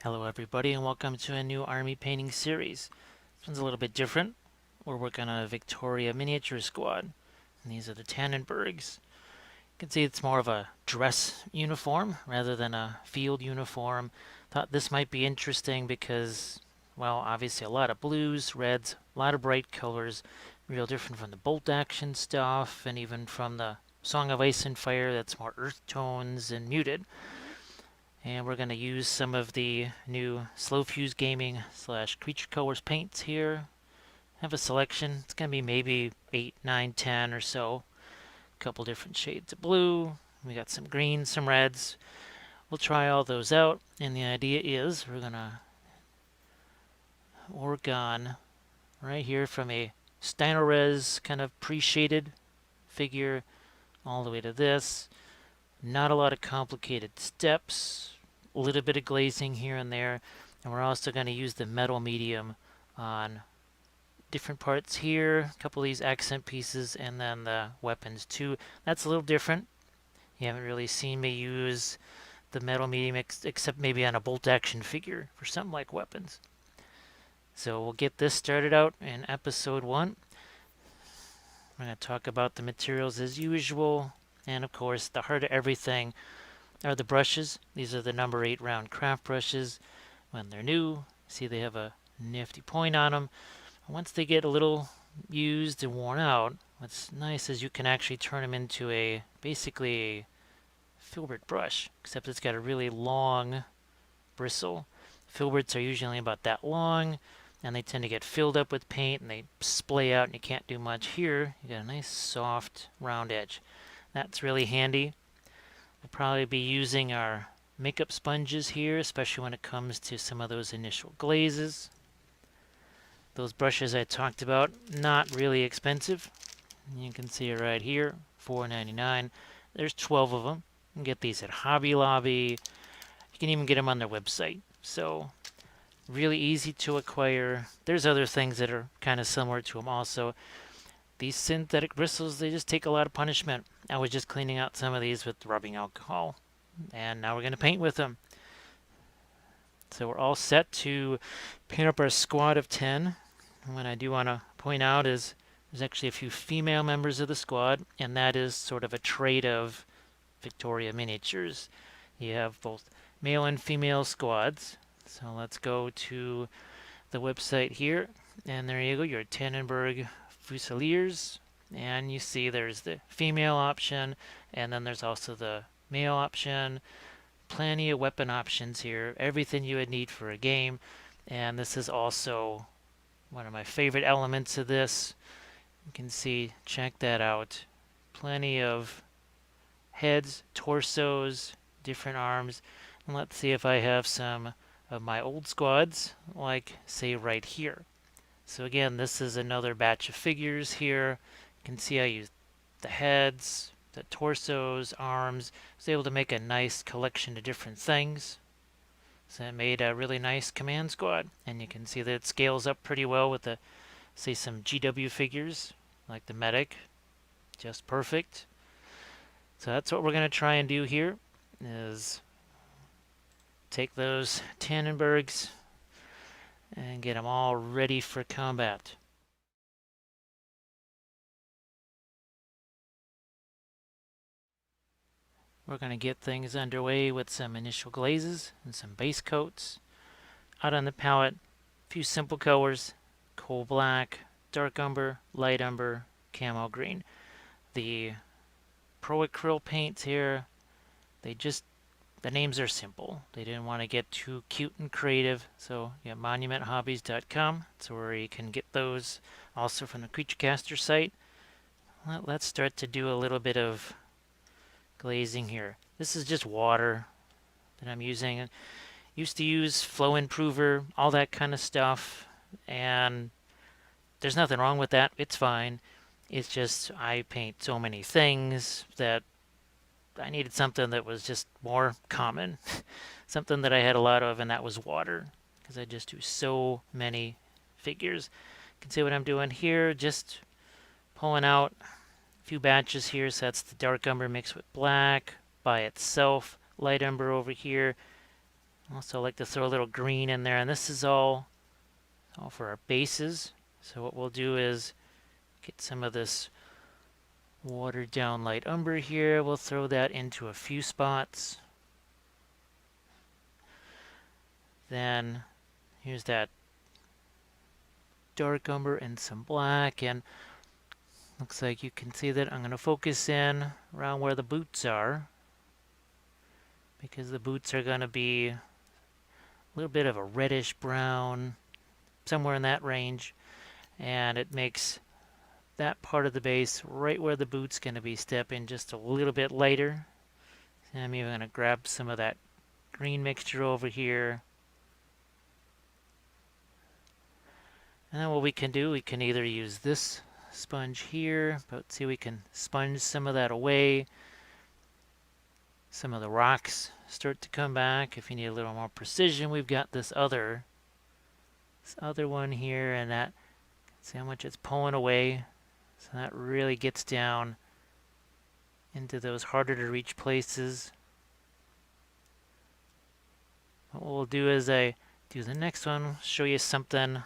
Hello everybody and welcome to a new army painting series. This one's a little bit different. We're working on a Victoria miniature squad. And these are the Tannenbergs. You can see it's more of a dress uniform rather than a field uniform. Thought this might be interesting because, well, obviously a lot of blues, reds, a lot of bright colors. Real different from the bolt action stuff and even from the Song of Ice and Fire that's more earth tones and muted. And we're going to use some of the new Slow Fuse Gaming / Creature Colors paints here. Have a selection. It's going to be maybe 8, 9, 10 or so. A couple different shades of blue. We got some greens, some reds. We'll try all those out. And the idea is we're going to work on right here from a Steinerres kind of pre-shaded figure all the way to this. Not a lot of complicated steps. A little bit of glazing here and there, and we're also going to use the metal medium on different parts here, a couple of these accent pieces, and then the weapons too. That's a little different. You haven't really seen me use the metal medium except maybe on a bolt action figure for something like weapons. So we'll get this started out in episode 1. We're going to talk about the materials as usual, and of course the heart of everything are the brushes. These are the number 8 round craft brushes. When they're new, see they have a nifty point on them. Once they get a little used and worn out, what's nice is you can actually turn them into basically a filbert brush, except it's got a really long bristle. Filberts are usually about that long, and they tend to get filled up with paint and they splay out and you can't do much. Here you got a nice soft round edge. That's really handy. We'll probably be using our makeup sponges here, especially when it comes to some of those initial glazes. Those brushes I talked about, not really expensive. You can see it right here, $4.99. There's 12 of them. You can get these at Hobby Lobby. You can even get them on their website. So, really easy to acquire. There's other things that are kind of similar to them also. These synthetic bristles, they just take a lot of punishment. I was just cleaning out some of these with rubbing alcohol, and now we're going to paint with them. So we're all set to paint up our squad of 10. And what I do want to point out is there's actually a few female members of the squad, and that is sort of a trait of Victoria miniatures. You have both male and female squads. So let's go to the website here, and there you go, your Tannenburg Fusiliers, and you see there's the female option, and then there's also the male option. Plenty of weapon options here, everything you would need for a game. And this is also one of my favorite elements of this. You can see, check that out. Plenty of heads, torsos, different arms. And let's see if I have some of my old squads, like say right here. So again, this is another batch of figures here. You can see I used the heads, the torsos, arms. I was able to make a nice collection of different things. So it made a really nice command squad. And you can see that it scales up pretty well with say some GW figures, like the medic. Just perfect. So that's what we're going to try and do here, is take those Tannenbergs and get them all ready for combat. We're going to get things underway with some initial glazes and some base coats. Out on the palette, a few simple colors: coal black, dark umber, light umber, camo green. The Pro Acryl paints here, the names are simple. They didn't want to get too cute and creative, so yeah, monumenthobbies.com. That's where you can get those, also from the Creaturecaster site. Let's start to do a little bit of glazing here. This is just water that I'm using. I used to use Flow Improver, all that kind of stuff, and there's nothing wrong with that. It's fine. It's just I paint so many things that I needed something that was just more common. Something that I had a lot of, and that was water, because I just do so many figures. You can see what I'm doing here, just pulling out a few batches here. So that's the dark umber mixed with black by itself, light umber over here, Also like to throw a little green in there, and this is all for our bases. So what we'll do is get some of this watered down light umber here. We'll throw that into a few spots. Then here's that dark umber and some black, and looks like you can see that I'm going to focus in around where the boots are, because the boots are going to be a little bit of a reddish brown, somewhere in that range, and it makes that part of the base right where the boot's going to be stepping just a little bit lighter. And I'm even going to grab some of that green mixture over here. And then what we can do, we can either use this sponge here, but see, we can sponge some of that away. Some of the rocks start to come back. If you need a little more precision, we've got this other one here, and that, see how much it's pulling away. So that really gets down into those harder to reach places. What we'll do is I do the next one, show you something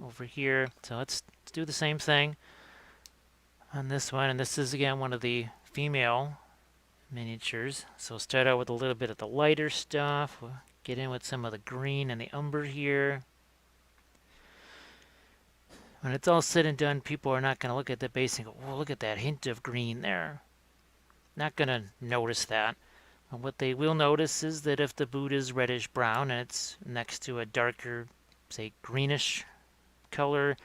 over here. So let's do the same thing on this one, and this is again one of the female miniatures. So start out with a little bit of the lighter stuff. We'll get in with some of the green and the umber here. When it's all said and done, people are not going to look at the base and go, "Oh, look at that hint of green there." Not going to notice that. And what they will notice is that if the boot is reddish brown and it's next to a darker, say, greenish color,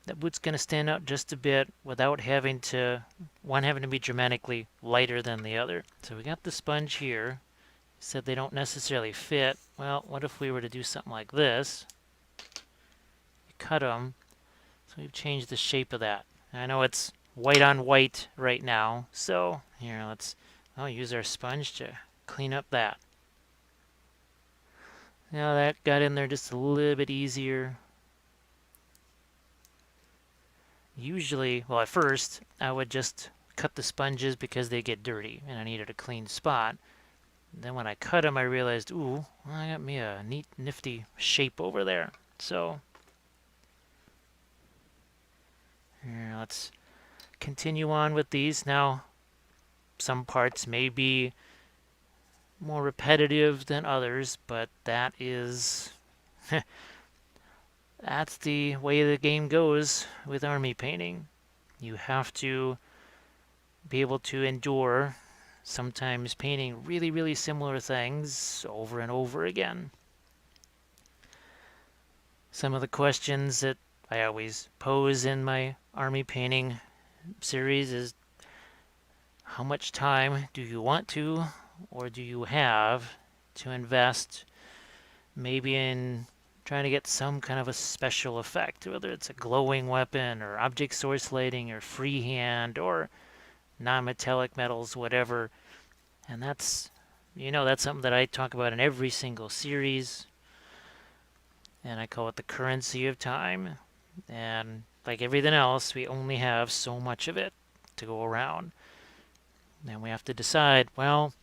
that boot's going to stand out just a bit without having to, one having to be dramatically lighter than the other. So we got the sponge here. Said they don't necessarily fit. Well, what if we were to do something like this? You cut them. So we've changed the shape of that. I know it's white on white right now. So here, I'll use our sponge to clean up that. Now that got in there just a little bit easier. Usually, well, at first, I would just cut the sponges because they get dirty and I needed a clean spot. Then when I cut them, I realized, ooh, I got me a neat, nifty shape over there. So, here, let's continue on with these. Now, some parts may be more repetitive than others, but that is that's the way the game goes with army painting. You have to be able to endure sometimes painting really, really similar things over and over again. Some of the questions that I always pose in my army painting series is, how much time do you want to, or do you have to invest maybe in trying to get some kind of a special effect, whether it's a glowing weapon or object source lighting or freehand or non-metallic metals, whatever. And that's, that's something that I talk about in every single series. And I call it the currency of time. And like everything else, we only have so much of it to go around. And we have to decide, well,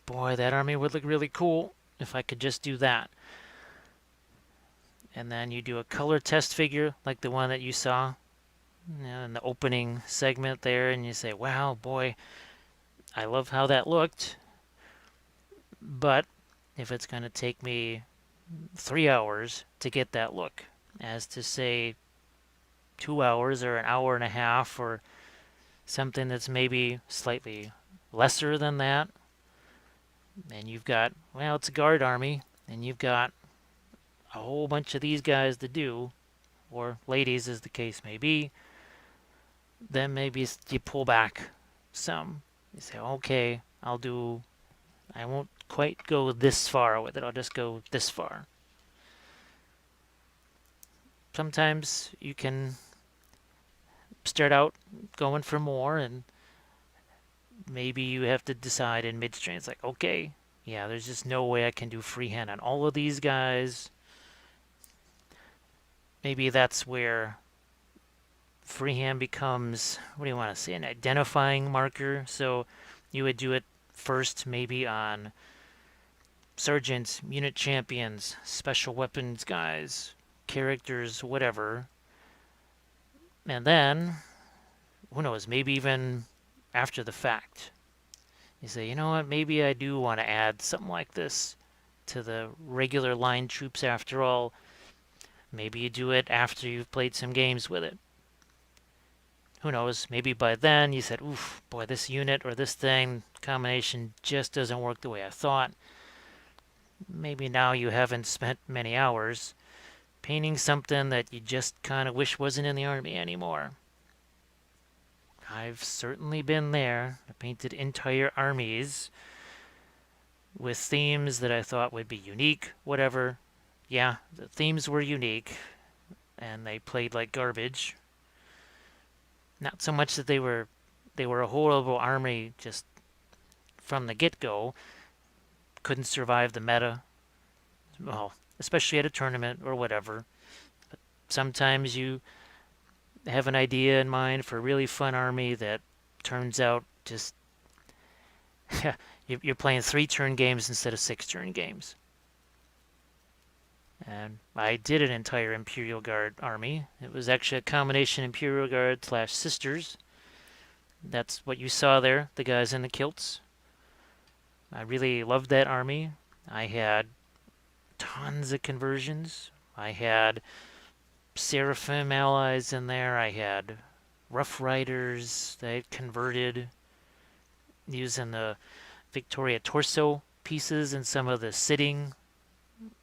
boy, that army would look really cool if I could just do that. And then you do a color test figure like the one that you saw in the opening segment there, and you say, wow, boy, I love how that looked. But if it's going to take me 3 hours to get that look, as to say 2 hours or an hour and a half or something that's maybe slightly lesser than that, and you've got, well, it's a guard army, and you've got a whole bunch of these guys to do, or ladies as the case may be, then maybe you pull back some. You say, okay, I won't quite go this far with it, I'll just go this far. Sometimes you can start out going for more, and maybe you have to decide in midstream. It's like, okay, yeah, there's just no way I can do freehand on all of these guys. Maybe that's where freehand becomes, what do you want to say, an identifying marker. So you would do it first maybe on sergeants, unit champions, special weapons guys, characters, whatever. And then, who knows, maybe even after the fact, you say, you know what, maybe I do want to add something like this to the regular line troops after all. Maybe you do it after you've played some games with it. Who knows, maybe by then you said, oof, boy, this unit or this thing combination just doesn't work the way I thought. Maybe now you haven't spent many hours painting something that you just kind of wish wasn't in the army anymore. I've certainly been there. I painted entire armies with themes that I thought would be unique, whatever. Yeah, the themes were unique, and they played like garbage. Not so much that they were a horrible army just from the get-go. Couldn't survive the meta. Well, especially at a tournament or whatever. But sometimes you have an idea in mind for a really fun army that turns out just you're playing 3-turn games instead of 6-turn games. And I did an entire Imperial Guard army. It was actually a combination Imperial Guard / Sisters. That's what you saw there, the guys in the kilts. I really loved that army. I had tons of conversions. I had Seraphim allies in there. I had Rough Riders that I converted using the Victoria torso pieces and some of the sitting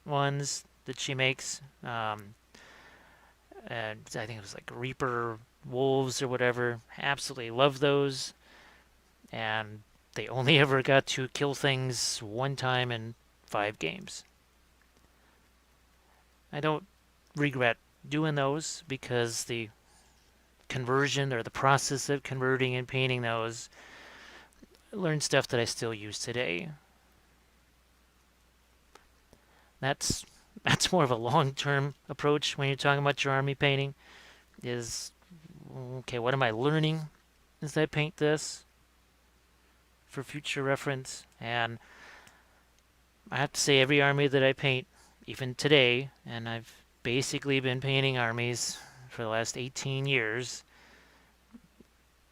ones that she makes. And I think it was like Reaper Wolves or whatever. Absolutely love those. And they only ever got to kill things one time in 5 games. I don't regret doing those because the conversion or the process of converting and painting those, I learned stuff that I still use today. That's more of a long-term approach when you're talking about your army painting. Is okay, what am I learning as I paint this for future reference? And I have to say, every army that I paint, even today, and I've basically been painting armies for the last 18 years,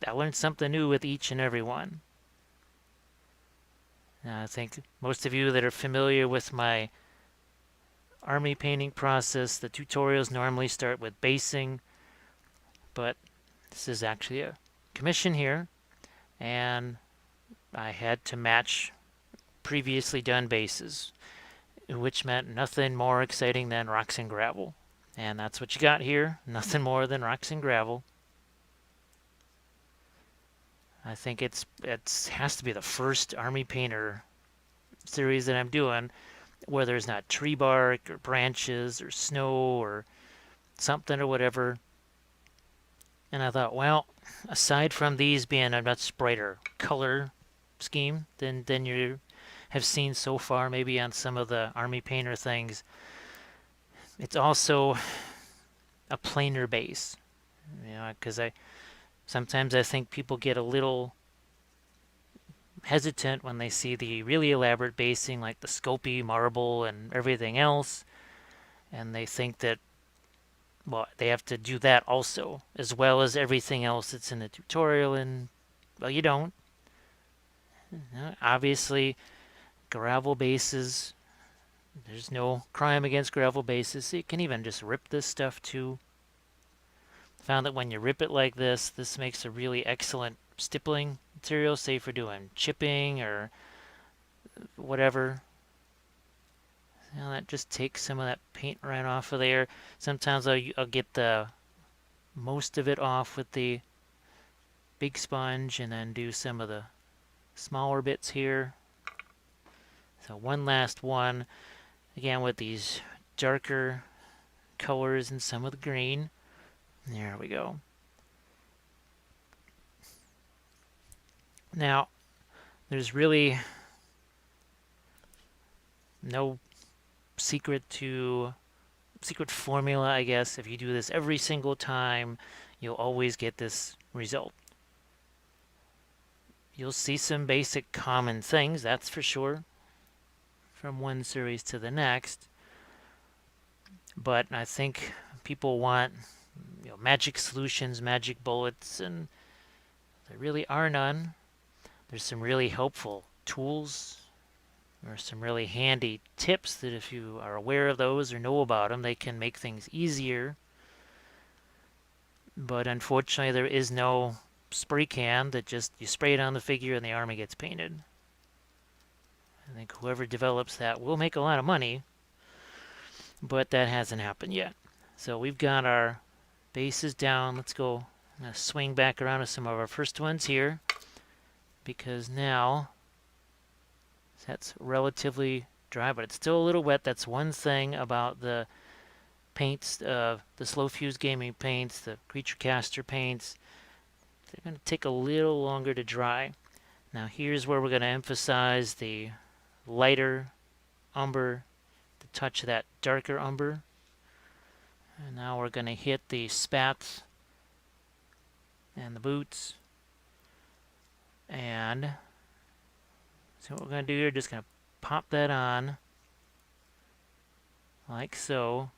I learned something new with each and every one. I think most of you that are familiar with my army painting process, the tutorials normally start with basing, but this is actually a commission here, and I had to match previously done bases, which meant nothing more exciting than rocks and gravel. And that's what you got here, nothing more than rocks and gravel. I think it has to be the first army painter series that I'm doing where there's not tree bark or branches or snow or something or whatever. And I thought, well, aside from these being a much brighter color scheme than you have seen so far, maybe on some of the army painter things, it's also a plainer base. You know, because sometimes I think people get a little hesitant when they see the really elaborate basing like the Scopy marble and everything else, and they think that, well, they have to do that also as well as everything else that's in the tutorial, and well, you don't. Obviously, gravel bases, there's no crime against gravel bases, so you can even just rip this stuff too. Found that when you rip it like this makes a really excellent stippling material, say for doing chipping or whatever. You know, that just takes some of that paint right off of there. Sometimes I'll get the most of it off with the big sponge and then do some of the smaller bits here. So one last one, again with these darker colors and some of the green. There we go. Now, there's really no secret formula, I guess. If you do this every single time, you'll always get this result. You'll see some basic common things, that's for sure. from one series to the next. But I think people want magic solutions, magic bullets, and there really are none. There's some really helpful tools. There are some really handy tips that if you are aware of those or know about them, they can make things easier. But unfortunately, there is no spray can that just you spray it on the figure and the army gets painted. I think whoever develops that will make a lot of money, but that hasn't happened yet. So we've got our bases down. Let's go swing back around to some of our first ones here, because now that's relatively dry, but it's still a little wet. That's one thing about the paints, the slow fuse gaming paints, the creature caster paints. They're going to take a little longer to dry. Now here's where we're going to emphasize the lighter umber to touch that darker umber. And now we're going to hit the spats and the boots. And so what we're going to do here, just going to pop that on like so.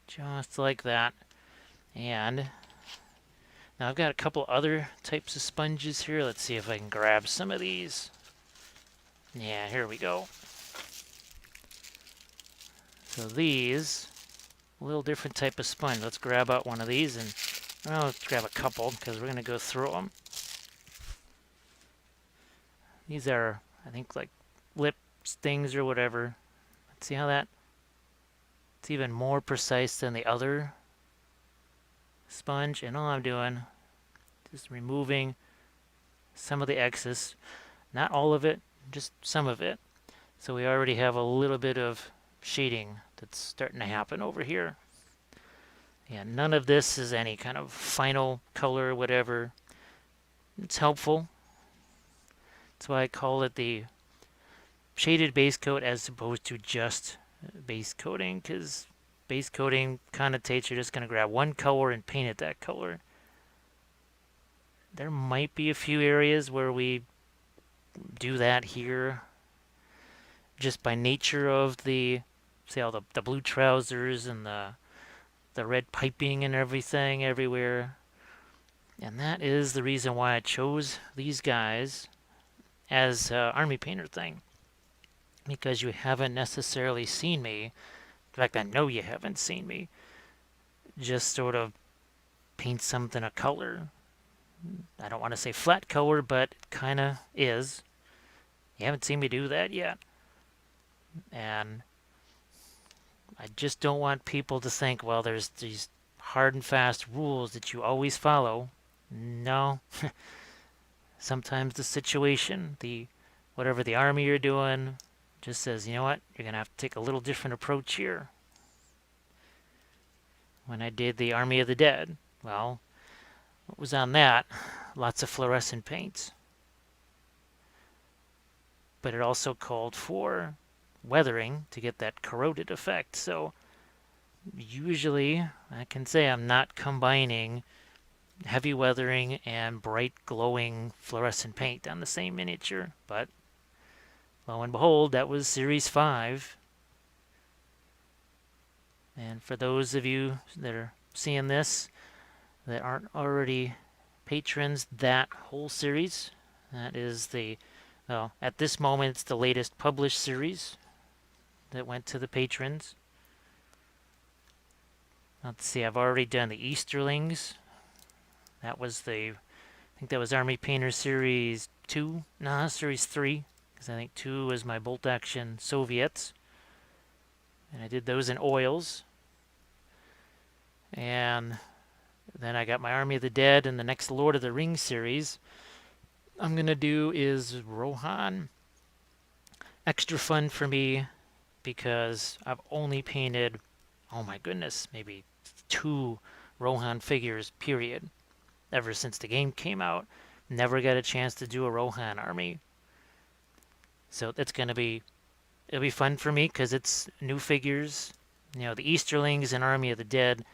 Just like that. And now I've got a couple other types of sponges here. Let's see if I can grab some of these. Yeah, here we go. So these, a little different type of sponge. Let's grab out one of these and, well, let's grab a couple because we're going to go through them. These are, I think, like lip stings or whatever. Let's see how that, it's even more precise than the other sponge. And all I'm doing, just removing some of the excess. Not all of it, just some of it. So we already have a little bit of shading that's starting to happen over here. Yeah, none of this is any kind of final color or whatever. It's helpful. That's why I call it the shaded base coat as opposed to just base coating, because base coating connotates you're just going to grab one color and paint it that color. There might be a few areas where we do that here just by nature of the, say, all the blue trousers and the red piping and everything everywhere. And that is the reason why I chose these guys as army painter thing, because you haven't necessarily seen me, in fact I know you haven't seen me, just sort of paint something a color. I don't want to say flat color, but it kind of is. You haven't seen me do that yet. And I just don't want people to think, well, there's these hard and fast rules that you always follow. No. Sometimes the situation, whatever the army you're doing, just says, you know what, you're going to have to take a little different approach here. When I did the Army of the Dead, well, what was on that? Lots of fluorescent paints. But it also called for weathering to get that corroded effect. So usually I can say I'm not combining heavy weathering and bright glowing fluorescent paint on the same miniature, but lo and behold, that was Series 5. And for those of you that are seeing this that aren't already patrons, that whole series, that is the, well, at this moment it's the latest published series that went to the patrons. Let's see, I've already done the Easterlings. That was I think that was Army Painter Series 2. Nah, Series 3. Because I think 2 was my bolt action Soviets. And I did those in oils. And then I got my Army of the Dead, and the next Lord of the Rings series I'm going to do is Rohan. Extra fun for me because I've only painted, oh my goodness, maybe 2 Rohan figures, period. Ever since the game came out, never got a chance to do a Rohan army. So that's going to be, it'll be fun for me because it's new figures. You know, the Easterlings and Army of the Dead,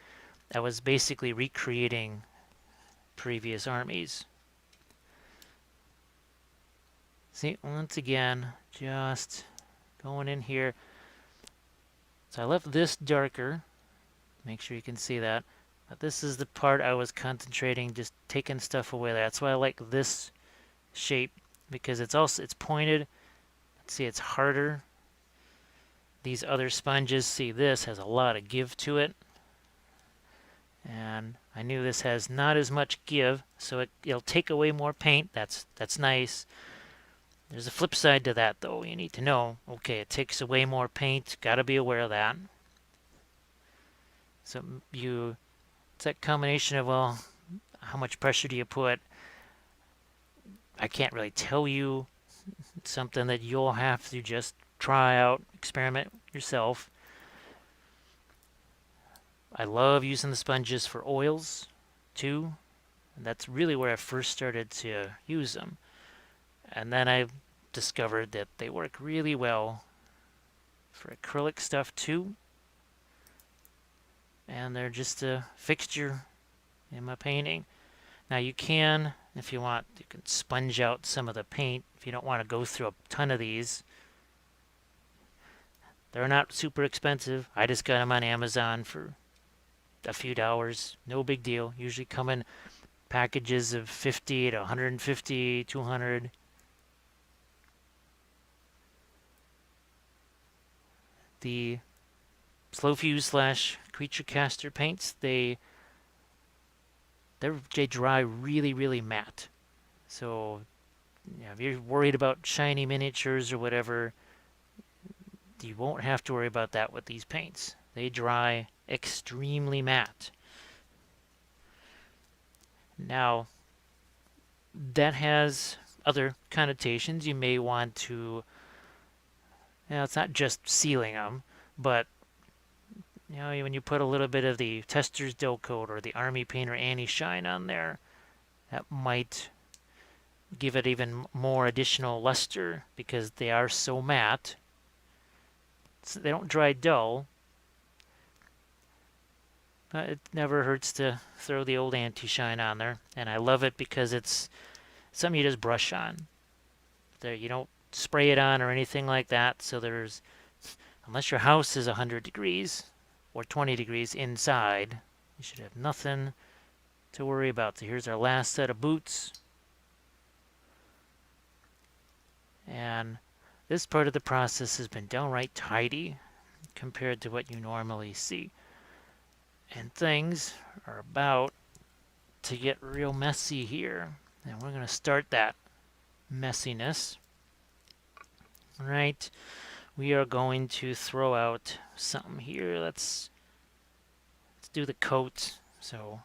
I was basically recreating previous armies. See, once again, just going in here. So I left this darker. Make sure you can see that. But this is the part I was concentrating, just taking stuff away there. That's why I like this shape, because it's pointed. See, it's harder. These other sponges, see, this has a lot of give to it. And I knew this has not as much give, so it'll take away more paint. That's nice. There's a flip side to that, though. You need to know, okay, it takes away more paint. Got to be aware of that. So it's that combination of, well, how much pressure do you put? I can't really tell you. It's something that you'll have to just try out, experiment yourself. I love using the sponges for oils, too. And that's really where I first started to use them. And then I discovered that they work really well for acrylic stuff, too. And they're just a fixture in my painting. Now you can, if you want, you can sponge out some of the paint if you don't want to go through a ton of these. They're not super expensive. I just got them on Amazon for a few dollars. No big deal. Usually come in packages of 50 to 150, 200. The slow fuse / creature caster paints, they dry really, really matte. So if you're worried about shiny miniatures or whatever, you won't have to worry about that with these paints. They dry extremely matte. Now, that has other connotations. You may want to, it's not just sealing them, but when you put a little bit of the Tester's Dull Coat or the Army Painter Anti-Shine on there, that might give it even more additional luster because they are so matte. So they don't dry dull. But it never hurts to throw the old Anti-Shine on there. And I love it because it's something you just brush on. You don't spray it on or anything like that. So unless your house is 100 degrees or 20 degrees inside, you should have nothing to worry about. So here's our last set of boots. And this part of the process has been downright tidy compared to what you normally see. And things are about to get real messy here. And we're going to start that messiness. All right. We are going to throw out something here. Let's do the coat. So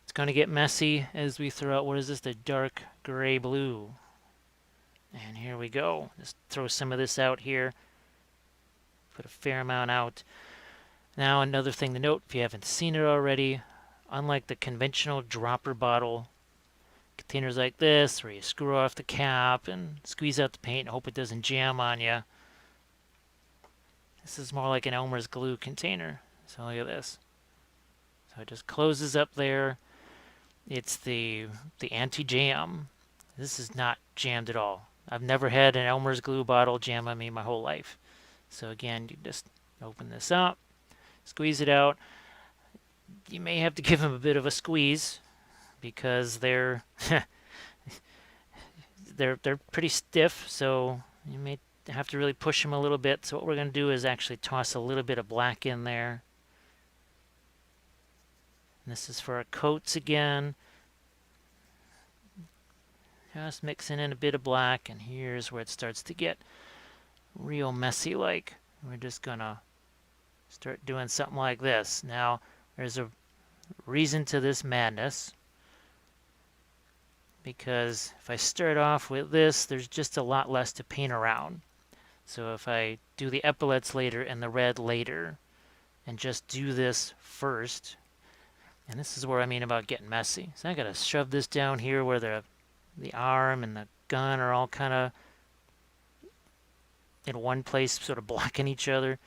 it's going to get messy as we throw out, what is this? The dark gray blue. And here we go. Just throw some of this out here. Put a fair amount out. Now another thing to note, if you haven't seen it already, unlike the conventional dropper bottle containers like this, where you screw off the cap and squeeze out the paint and hope it doesn't jam on you, this is more like an Elmer's glue container. So look at this. So it just closes up there. It's the anti-jam. This is not jammed at all. I've never had an Elmer's glue bottle jam on me my whole life. So again, you just open this up, squeeze it out. You may have to give them a bit of a squeeze because they're they're pretty stiff, so you may have to really push them a little bit. So what we're going to do is actually toss a little bit of black in there. And this is for our coats again. Just mixing in a bit of black, and here's where it starts to get real messy like. We're just going to start doing something like this. Now, there's a reason to this madness, because if I start off with this, there's just a lot less to paint around. So if I do the epaulets later and the red later, and just do this first, and this is where I mean about getting messy. So I got to shove this down here where the arm and the gun are all kind of in one place, sort of blocking each other.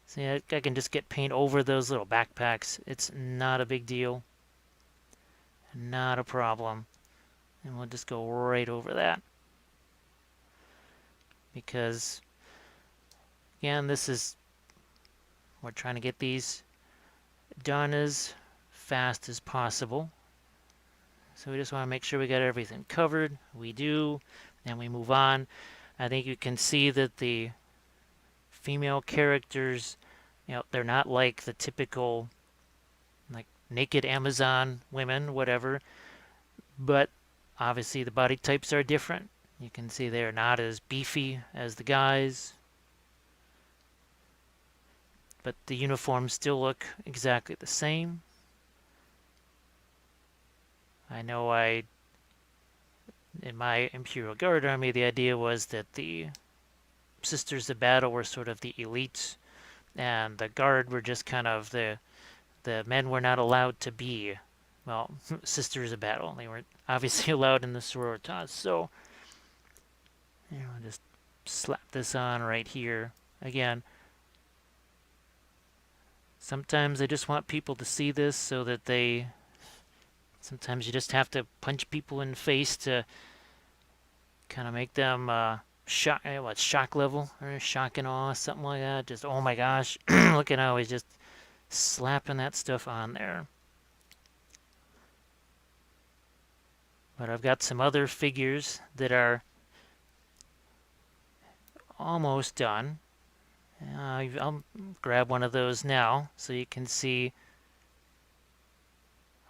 See, I can just get paint over those little backpacks. It's not a big deal. Not a problem. And we'll just go right over that. because, again, we're trying to get these done as fast as possible. So we just want to make sure we got everything covered. We do, and we move on. I think you can see that the female characters, they're not like the typical, like, naked Amazon women, whatever, but obviously the body types are different. You can see they're not as beefy as the guys, but the uniforms still look exactly the same. I know in my Imperial Guard army, the idea was that the Sisters of Battle were sort of the elite, and the Guard were just kind of the men were not allowed to be, well, Sisters of Battle. They weren't obviously allowed in the sororitas. So, just slap this on right here. Again, sometimes I just want people to see this so that sometimes you just have to punch people in the face to kind of make them shock level, or shock and awe, something like that. Just, oh my gosh, look at how he's just slapping that stuff on there. But I've got some other figures that are almost done. I'll grab one of those now so you can see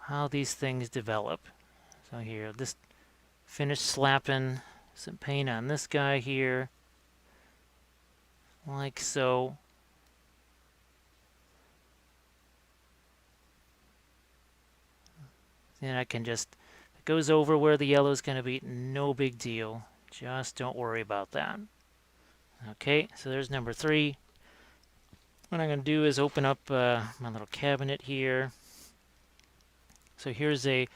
how these things develop. So here, just finish slapping some paint on this guy here, like so. Then I can just, it goes over where the yellow is going to be, no big deal. Just don't worry about that. Okay, so there's number 3. What I'm going to do is open up my little cabinet here. So here's a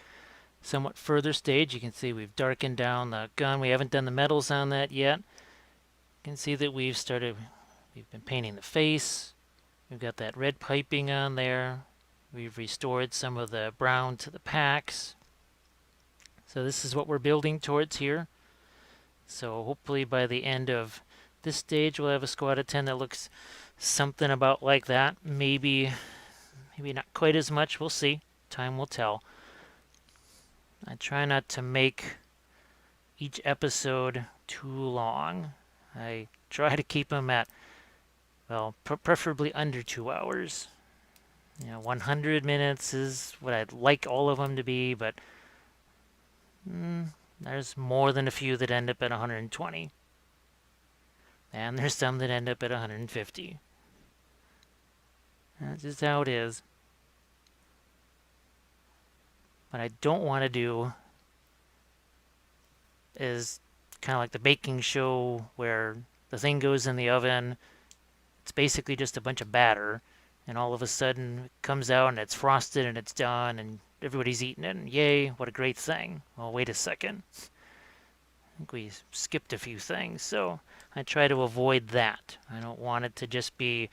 somewhat further stage. You can see we've darkened down the gun. We haven't done the metals on that yet. You can see that we've been painting the face. We've got that red piping on there. We've restored some of the brown to the packs. So this is what we're building towards here. So hopefully by the end of this stage we'll have a squad of 10 that looks something about like that. Maybe not quite as much. We'll see. Time will tell. I try not to make each episode too long. I try to keep them at, well, preferably under 2 hours. 100 minutes is what I'd like all of them to be, but there's more than a few that end up at 120. And there's some that end up at 150. That's just how it is. What I don't want to do is kind of like the baking show where the thing goes in the oven. It's basically just a bunch of batter, and all of a sudden it comes out and it's frosted and it's done and everybody's eating it, and yay, what a great thing. Well, wait a second. I think we skipped a few things, so I try to avoid that. I don't want it to just be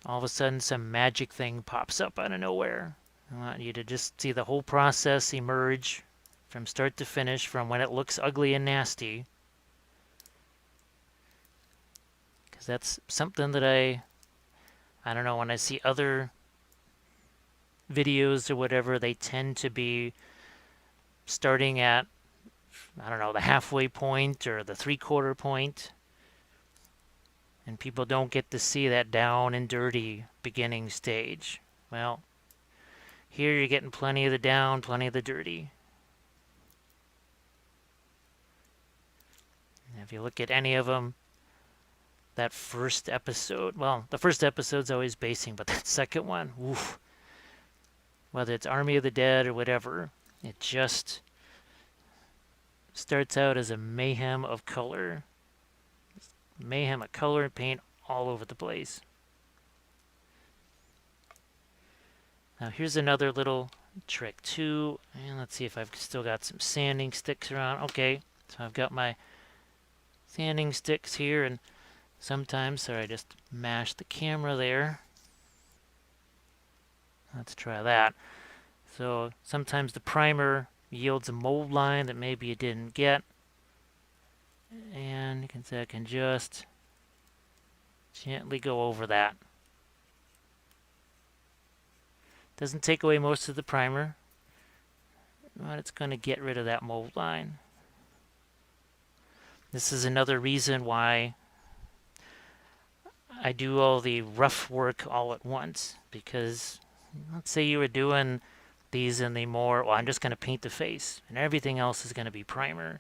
all of a sudden some magic thing pops up out of nowhere. I want you to just see the whole process emerge from start to finish, from when it looks ugly and nasty. Because that's something that I don't know, when I see other videos or whatever, they tend to be starting at, I don't know, the halfway point or the 3/4 point. And people don't get to see that down and dirty beginning stage. Well, here you're getting plenty of the down, plenty of the dirty. And if you look at any of them, that first episode, well, the first episode's always basing, but that second one, oof, whether it's Army of the Dead or whatever, it just starts out as a mayhem of color. Mayhem of color and paint all over the place. Now here's another little trick too, and let's see if I've still got some sanding sticks around. Okay, so I've got my sanding sticks here, and sometimes, sorry, I just mashed the camera there. Let's try that. So sometimes the primer yields a mold line that maybe you didn't get. And you can see I can just gently go over that. Doesn't take away most of the primer, but it's going to get rid of that mold line. This is another reason why I do all the rough work all at once, because let's say you were doing these in the more, well, I'm just going to paint the face and everything else is going to be primer.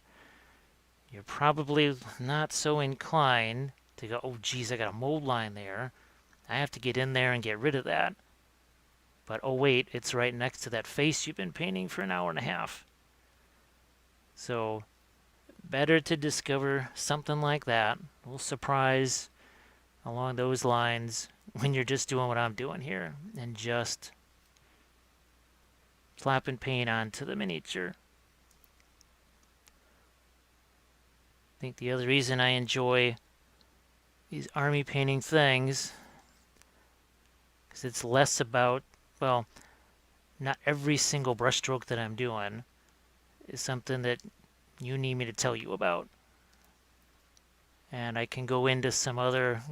You're probably not so inclined to go, oh geez, I got a mold line there. I have to get in there and get rid of that. But oh wait, it's right next to that face you've been painting for an hour and a half. So better to discover something like that, a little surprise along those lines when you're just doing what I'm doing here and just slapping paint onto the miniature. I think the other reason I enjoy these army painting things is it's less about, well, not every single brushstroke that I'm doing is something that you need me to tell you about. And I can go into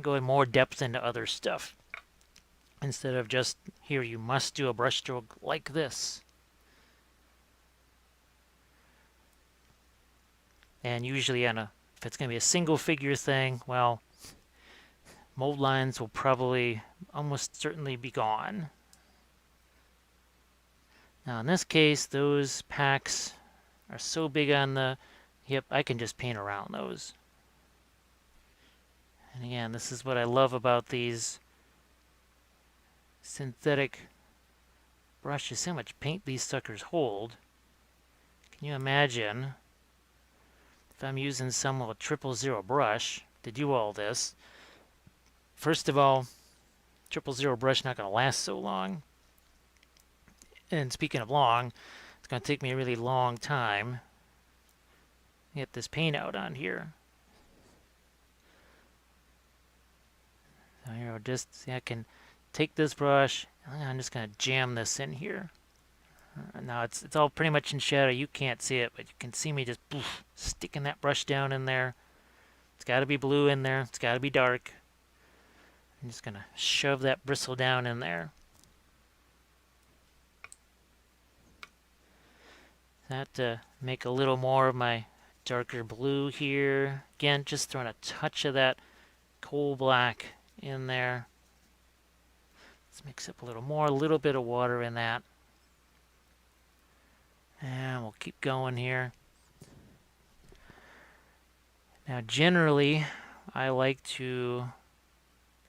go in more depth into other stuff. Instead of just, here, you must do a brushstroke like this. And usually if it's going to be a single figure thing, well, mold lines will probably almost certainly be gone. Now in this case, those packs are so big on the hip, I can just paint around those. And again, this is what I love about these synthetic brushes, how much paint these suckers hold. Can you imagine if I'm using some little 000 brush to do all this? First of all, 000 brush not going to last so long. And speaking of long, it's going to take me a really long time to get this paint out on here. So here, just see, I can take this brush, and I'm just going to jam this in here. Now it's all pretty much in shadow. You can't see it, but you can see me just sticking that brush down in there. It's got to be blue in there. It's got to be dark. I'm just going to shove that bristle down in there. That to make a little more of my darker blue here. Again, just throwing a touch of that coal black in there. Let's mix up a little more, a little bit of water in that. And we'll keep going here. Now generally, I like to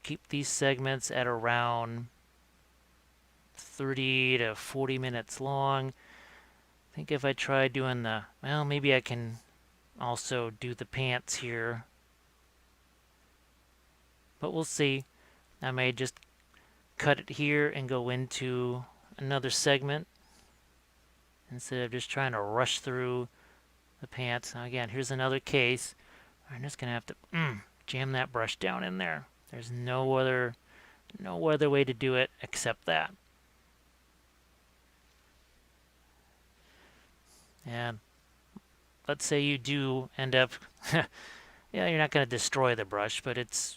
keep these segments at around 30 to 40 minutes long. I think if I try doing well, maybe I can also do the pants here. But we'll see. I may just cut it here and go into another segment instead of just trying to rush through the pants. Now again, here's another case. I'm just going to have to jam that brush down in there. There's no other way to do it except that. And let's say you do end up, yeah, you're not going to destroy the brush, but it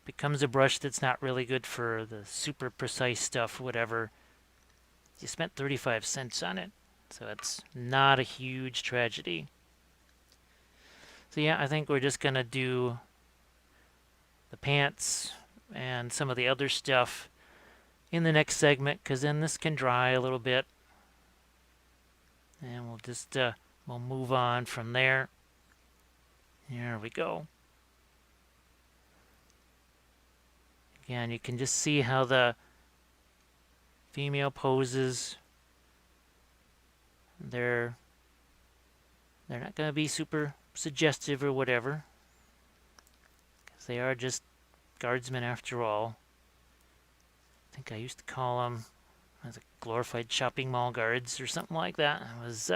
becomes a brush that's not really good for the super precise stuff, whatever. You spent 35 cents on it, so it's not a huge tragedy. So yeah, I think we're just going to do the pants and some of the other stuff in the next segment, because then this can dry a little bit. And we'll just we'll move on from there. Here we go. Again, you can just see how the female poses. They're not going to be super suggestive or whatever, because they are just guardsmen after all. I think I used to call them as a glorified shopping mall guards or something like that. It was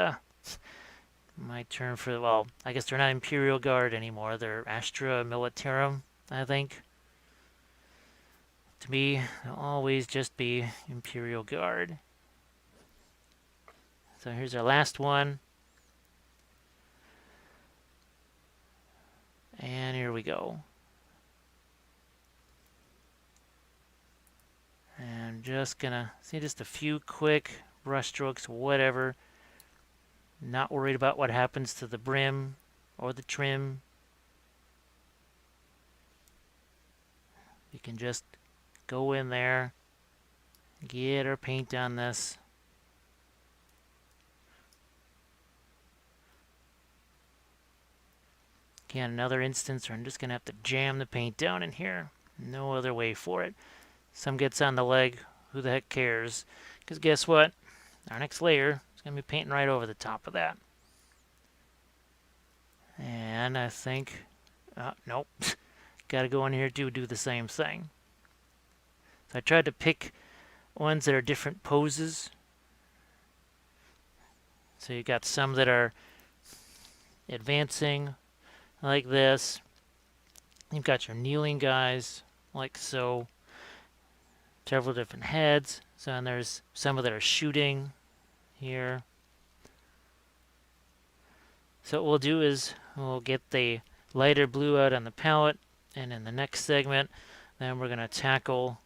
my term for, well, I guess they're not Imperial Guard anymore. They're Astra Militarum, I think. To me, they'll always just be Imperial Guard. So here's our last one. And here we go. And just gonna see just a few quick brush strokes, whatever. Not worried about what happens to the brim or the trim. We can just go in there, get our paint on this. Again, another instance where I'm just going to have to jam the paint down in here. No other way for it. Some gets on the leg, who the heck cares? Because guess what? Our next layer is going to be painting right over the top of that. And I think, nope, got to go in here to do the same thing. So I tried to pick ones that are different poses. So you got some that are advancing like this. You've got your kneeling guys like so. Several different heads. So and there's some that are shooting here. So what we'll do is we'll get the lighter blue out on the palette, and in the next segment then we're going to tackle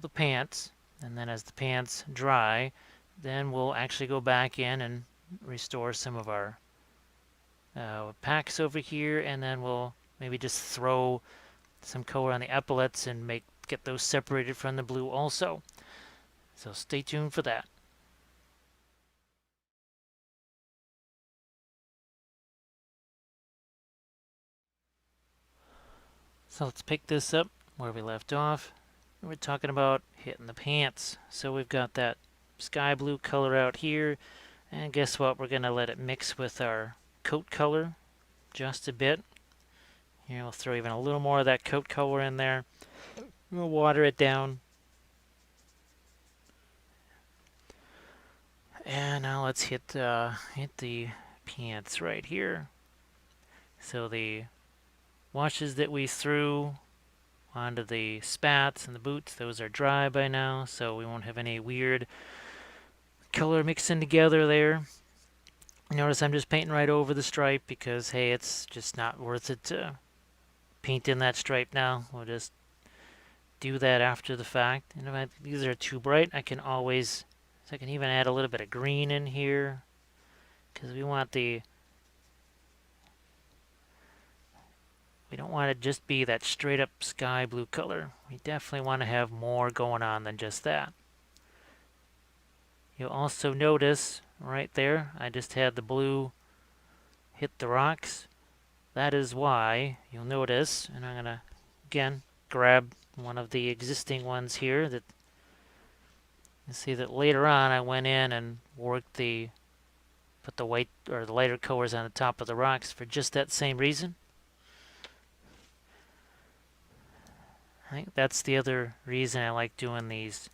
the pants, and then as the pants dry then we'll actually go back in and restore some of our packs over here, and then we'll maybe just throw some color on the epaulets and get those separated from the blue also. So stay tuned for that. So let's pick this up where we left off. We're talking about hitting the pants. So we've got that sky blue color out here, and guess what? We're going to let it mix with our coat color just a bit. Here we'll throw even a little more of that coat color in there. We'll water it down. And now let's hit the pants right here. So the washes that we threw onto the spats and the boots, those are dry by now, so we won't have any weird color mixing together there. Notice I'm just painting right over the stripe because, hey, it's just not worth it to paint in that stripe now. We'll just do that after the fact. And if these are too bright, I can even add a little bit of green in here because we don't want it to just be that straight up sky blue color. We definitely want to have more going on than just that. You'll also notice right there, I just had the blue hit the rocks. That is why you'll notice, and I'm going to again grab one of the existing ones here that you see that later on I went in and put the white or the lighter colors on the top of the rocks for just that same reason. I think that's the other reason I like doing these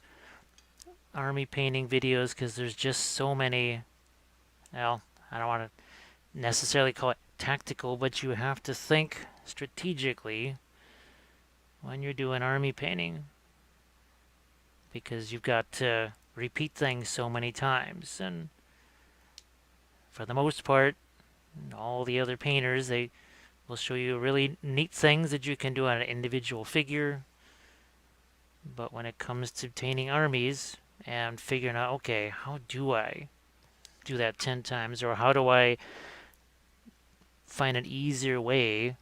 army painting videos, because there's just so many, well, I don't want to necessarily call it tactical, but you have to think strategically when you're doing army painting, because you've got to repeat things so many times. And for the most part, all the other painters, they will show you really neat things that you can do on an individual figure. But when it comes to painting armies and figuring out, okay, how do I do that 10 times? Or how do I find an easier way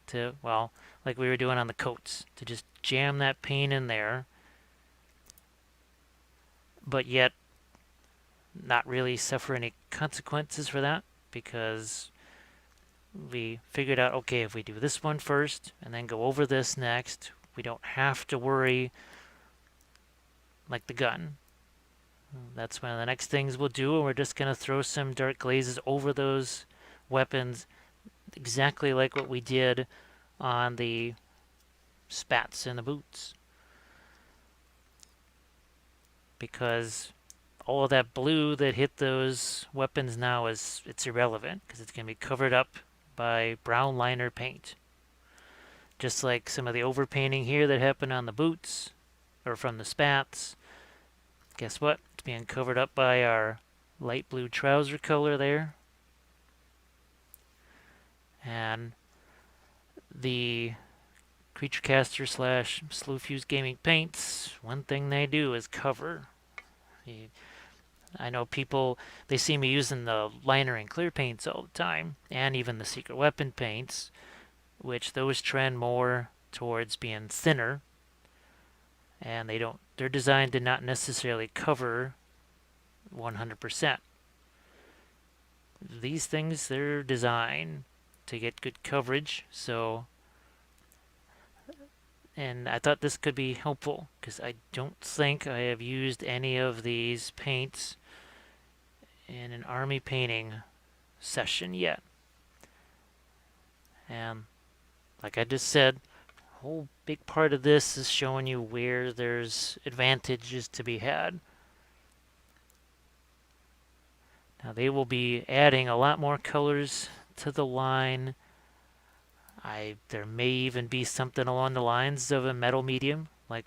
to, well, like we were doing on the coats, to just jam that paint in there, but yet not really suffer any consequences for that, because we figured out, okay, if we do this one first and then go over this next, we don't have to worry like the gun. That's one of the next things we'll do, and we're just going to throw some dark glazes over those weapons, exactly like what we did on the spats and the boots. Because all of that blue that hit those weapons now it's irrelevant, because it's going to be covered up by brown liner paint. Just like some of the overpainting here that happened on the boots, or from the spats. Guess what? It's being covered up by our light blue trouser color there. And the Creature Caster slash Slow Fuse Gaming paints, one thing they do is cover. I know people, they see me using the liner and clear paints all the time, and even the secret weapon paints, which those trend more towards being thinner, and they're designed to not necessarily cover 100%. These things, they're designed to get good coverage, and I thought this could be helpful because I don't think I have used any of these paints in an army painting session yet. And like I just said, a whole big part of this is showing you where there's advantages to be had. Now they will be adding a lot more colors to the line. There may even be something along the lines of a metal medium, like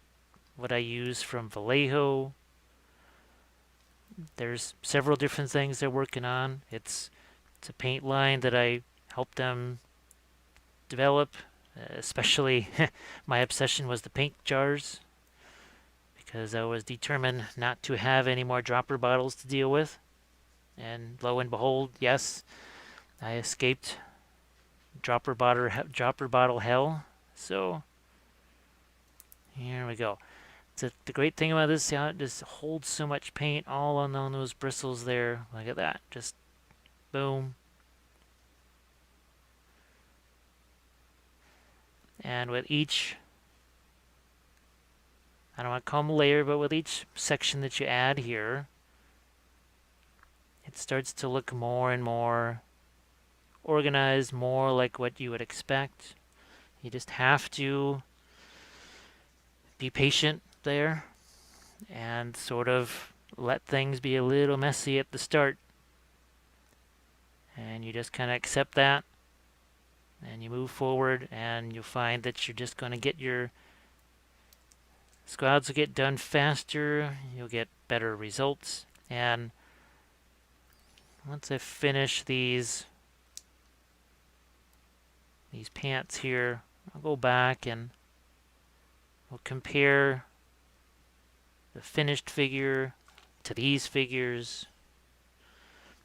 what I use from Vallejo. There's several different things they're working on. It's a paint line that I helped them develop. Especially my obsession was the paint jars, because I was determined not to have any more dropper bottles to deal with. And lo and behold, yes, I escaped dropper bottle hell. So here we go. The great thing about this, it just holds so much paint all on those bristles there. Look at that. Just boom. And with each, I don't want to call them a layer, but with each section that you add here, it starts to look more and more organized, more like what you would expect. You just have to be patient there and sort of let things be a little messy at the start. And you just kind of accept that, and you move forward, and you'll find that you're just going to get your squads will get done faster, you'll get better results. And once I finish these pants here, I'll go back and we'll compare the finished figure to these figures,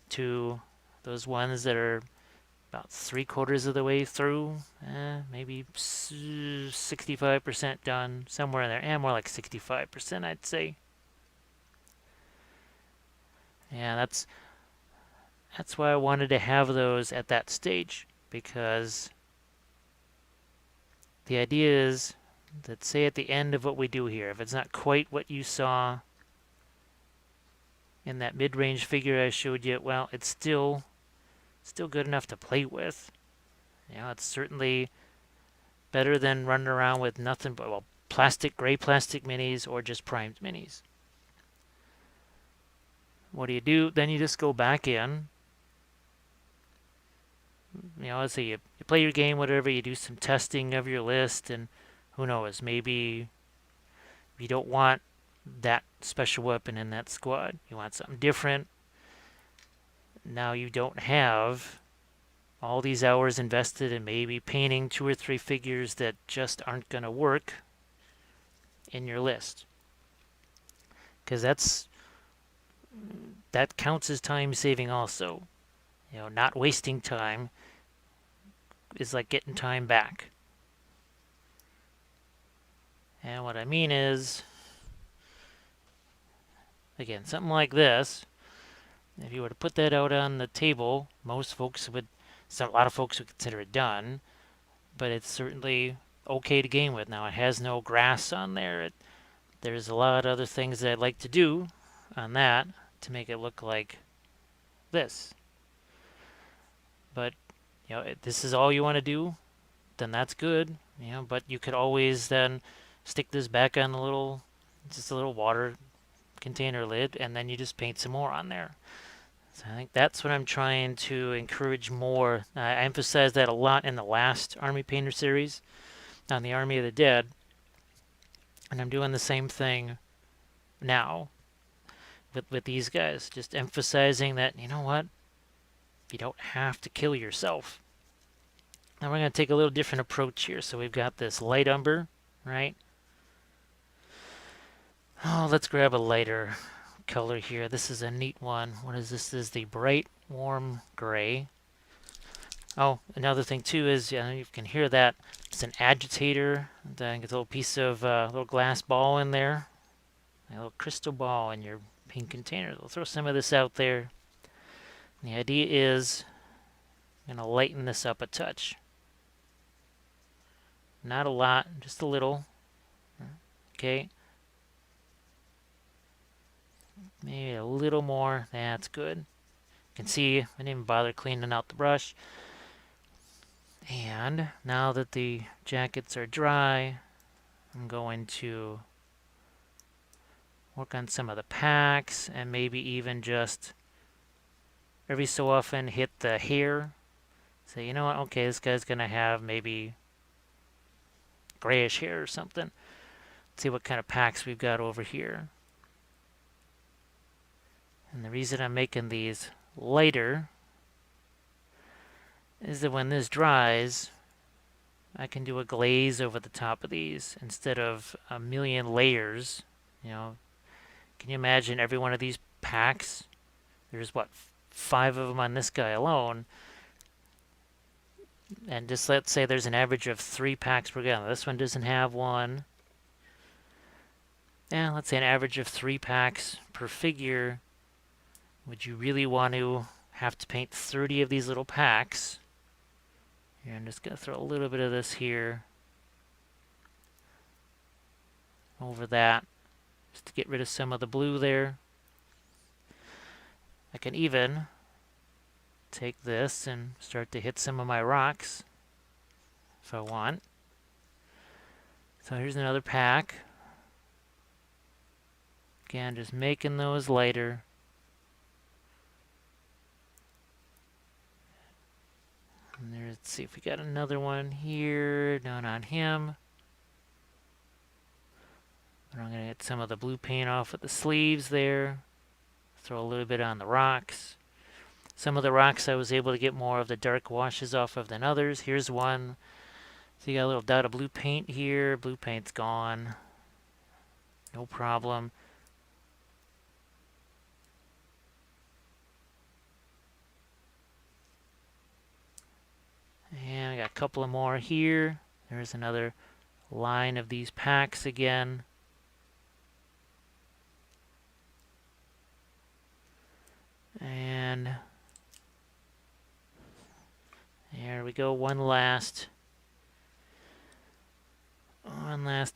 to those ones that are about 3/4 of the way through, maybe 65% done, somewhere in there, and more like 65%, I'd say. And that's why I wanted to have those at that stage, because the idea is that, say at the end of what we do here, if it's not quite what you saw in that mid-range figure I showed you, well, it's still good enough to play with. It's certainly better than running around with nothing but, well, gray plastic minis or just primed minis. What do? Then you just go back in. Let's say you play your game, whatever, you do some testing of your list, and who knows, maybe you don't want that special weapon in that squad. You want something different. Now you don't have all these hours invested in maybe painting 2 or 3 figures that just aren't going to work in your list. Because that counts as time saving also. Not wasting time is like getting time back. And what I mean is, again, something like this, if you were to put that out on the table, a lot of folks would consider it done, but it's certainly okay to game with. Now, it has no grass on there. There's a lot of other things that I'd like to do on that to make it look like this. But, if this is all you want to do, then that's good. But you could always then stick this back on just a little water container lid, and then you just paint some more on there. So I think that's what I'm trying to encourage more. I emphasized that a lot in the last Army Painter series on the Army of the Dead, and I'm doing the same thing now with these guys, just emphasizing that, you know what, you don't have to kill yourself. Now we're going to take a little different approach here. So we've got this light umber, right? Oh, let's grab a lighter color here. This is a neat one. What is this? This is the bright warm gray. Oh, another thing too is, you can hear that it's an agitator. Then get a little piece of little glass ball in there, a little crystal ball in your pink container. We'll throw some of this out there. And the idea is I'm going to lighten this up a touch. Not a lot, just a little. Okay. Maybe a little more. That's good. You can see I didn't even bother cleaning out the brush. And now that the jackets are dry, I'm going to work on some of the packs and maybe even just every so often hit the hair. Say, you know what, okay, this guy's going to have maybe grayish hair or something. Let's see what kind of packs we've got over here. And the reason I'm making these lighter is that when this dries, I can do a glaze over the top of these instead of a million layers. You know, can you imagine every one of these packs? There's what, 5 of them on this guy alone. And just let's say there's an average of 3 packs per gun. This one doesn't have one. And let's say an average of 3 packs per figure. Would you really want to have to paint 30 of these little packs? Here, I'm just going to throw a little bit of this here over that, just to get rid of some of the blue there. I can even take this and start to hit some of my rocks if I want. So here's another pack. Again, just making those lighter. And there, let's see if we got another one here. No, not him. But I'm going to get some of the blue paint off at the sleeves there. Throw a little bit on the rocks. Some of the rocks I was able to get more of the dark washes off of than others. Here's one. So you got a little dot of blue paint here. Blue paint's gone. No problem. And I got a couple of more here. There's another line of these packs again. And there we go. One last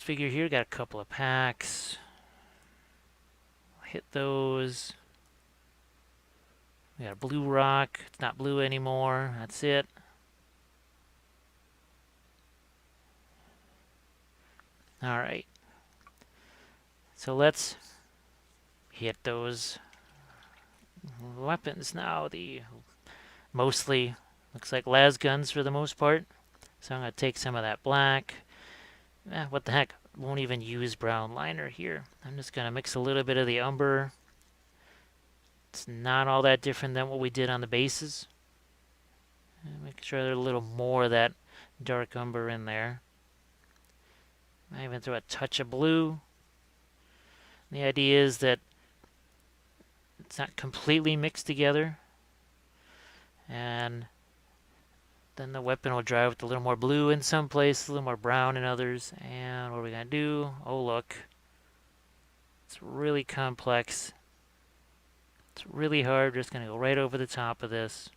figure here. Got a couple of packs. Hit those. We got a blue rock. It's not blue anymore. That's it. All right. So let's hit those weapons now. The mostly looks like las guns for the most part. So I'm going to take some of that black. What the heck? Won't even use brown liner here. I'm just going to mix a little bit of the umber. It's not all that different than what we did on the bases. Make sure there's a little more of that dark umber in there. I even throw a touch of blue. The idea is that it's not completely mixed together. And then the weapon will dry with a little more blue in some places, a little more brown in others. And what are we going to do? Oh, look. It's really complex. It's really hard. We're just going to go right over the top of this.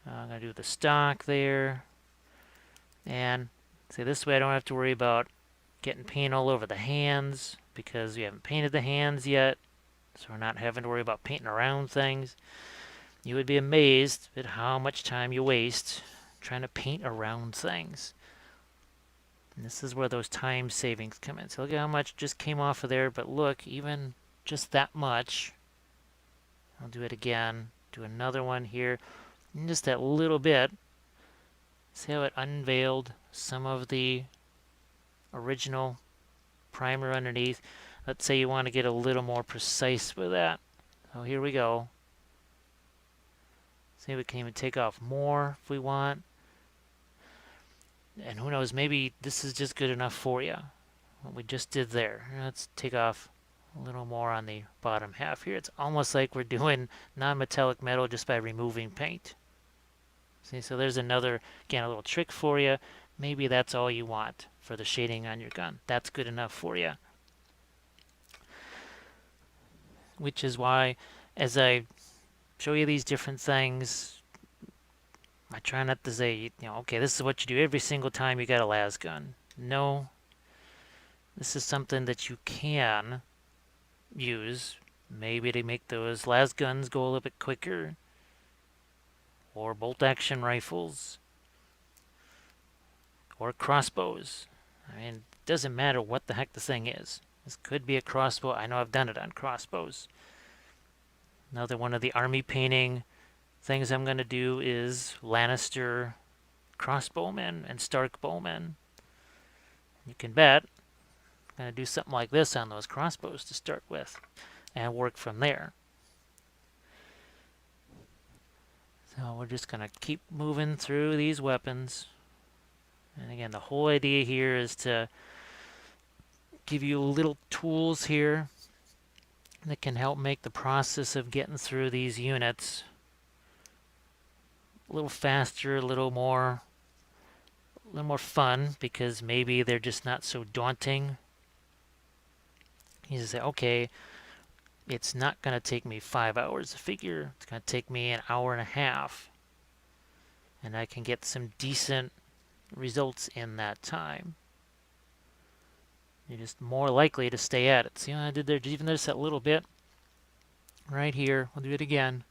I'm going to do the stock there. And see, this way I don't have to worry about getting paint all over the hands because we haven't painted the hands yet. So we're not having to worry about painting around things. You would be amazed at how much time you waste trying to paint around things. And this is where those time savings come in. So look at how much just came off of there. But look, even just that much. I'll do it again. Do another one here. And just that little bit. See how it unveiled some of the original primer underneath. Let's say you want to get a little more precise with that. So here we go. See, we can even take off more if we want. And who knows, maybe this is just good enough for you. What we just did there. Let's take off a little more on the bottom half here. It's almost like we're doing non-metallic metal just by removing paint. See, so there's another, again, a little trick for you. Maybe that's all you want for the shading on your gun. That's good enough for you. Which is why, as I show you these different things, I try not to say, okay, this is what you do every single time you got a las gun. No, this is something that you can use, maybe to make those las guns go a little bit quicker, or bolt action rifles, or crossbows. I mean, it doesn't matter what the heck the thing is. This could be a crossbow. I know I've done it on crossbows. Another one of the army painting things I'm going to do is Lannister crossbowmen and Stark bowmen. You can bet I'm going to do something like this on those crossbows to start with and work from there. So we're just going to keep moving through these weapons. And again, the whole idea here is to give you little tools here that can help make the process of getting through these units a little faster, a little more fun, because maybe they're just not so daunting. You just say, okay, it's not going to take me 5 hours to figure. It's going to take me an hour and a half. And I can get some decent results in that time. You're just more likely to stay at it. See what I did there? Even there's that little bit right here. We'll do it again.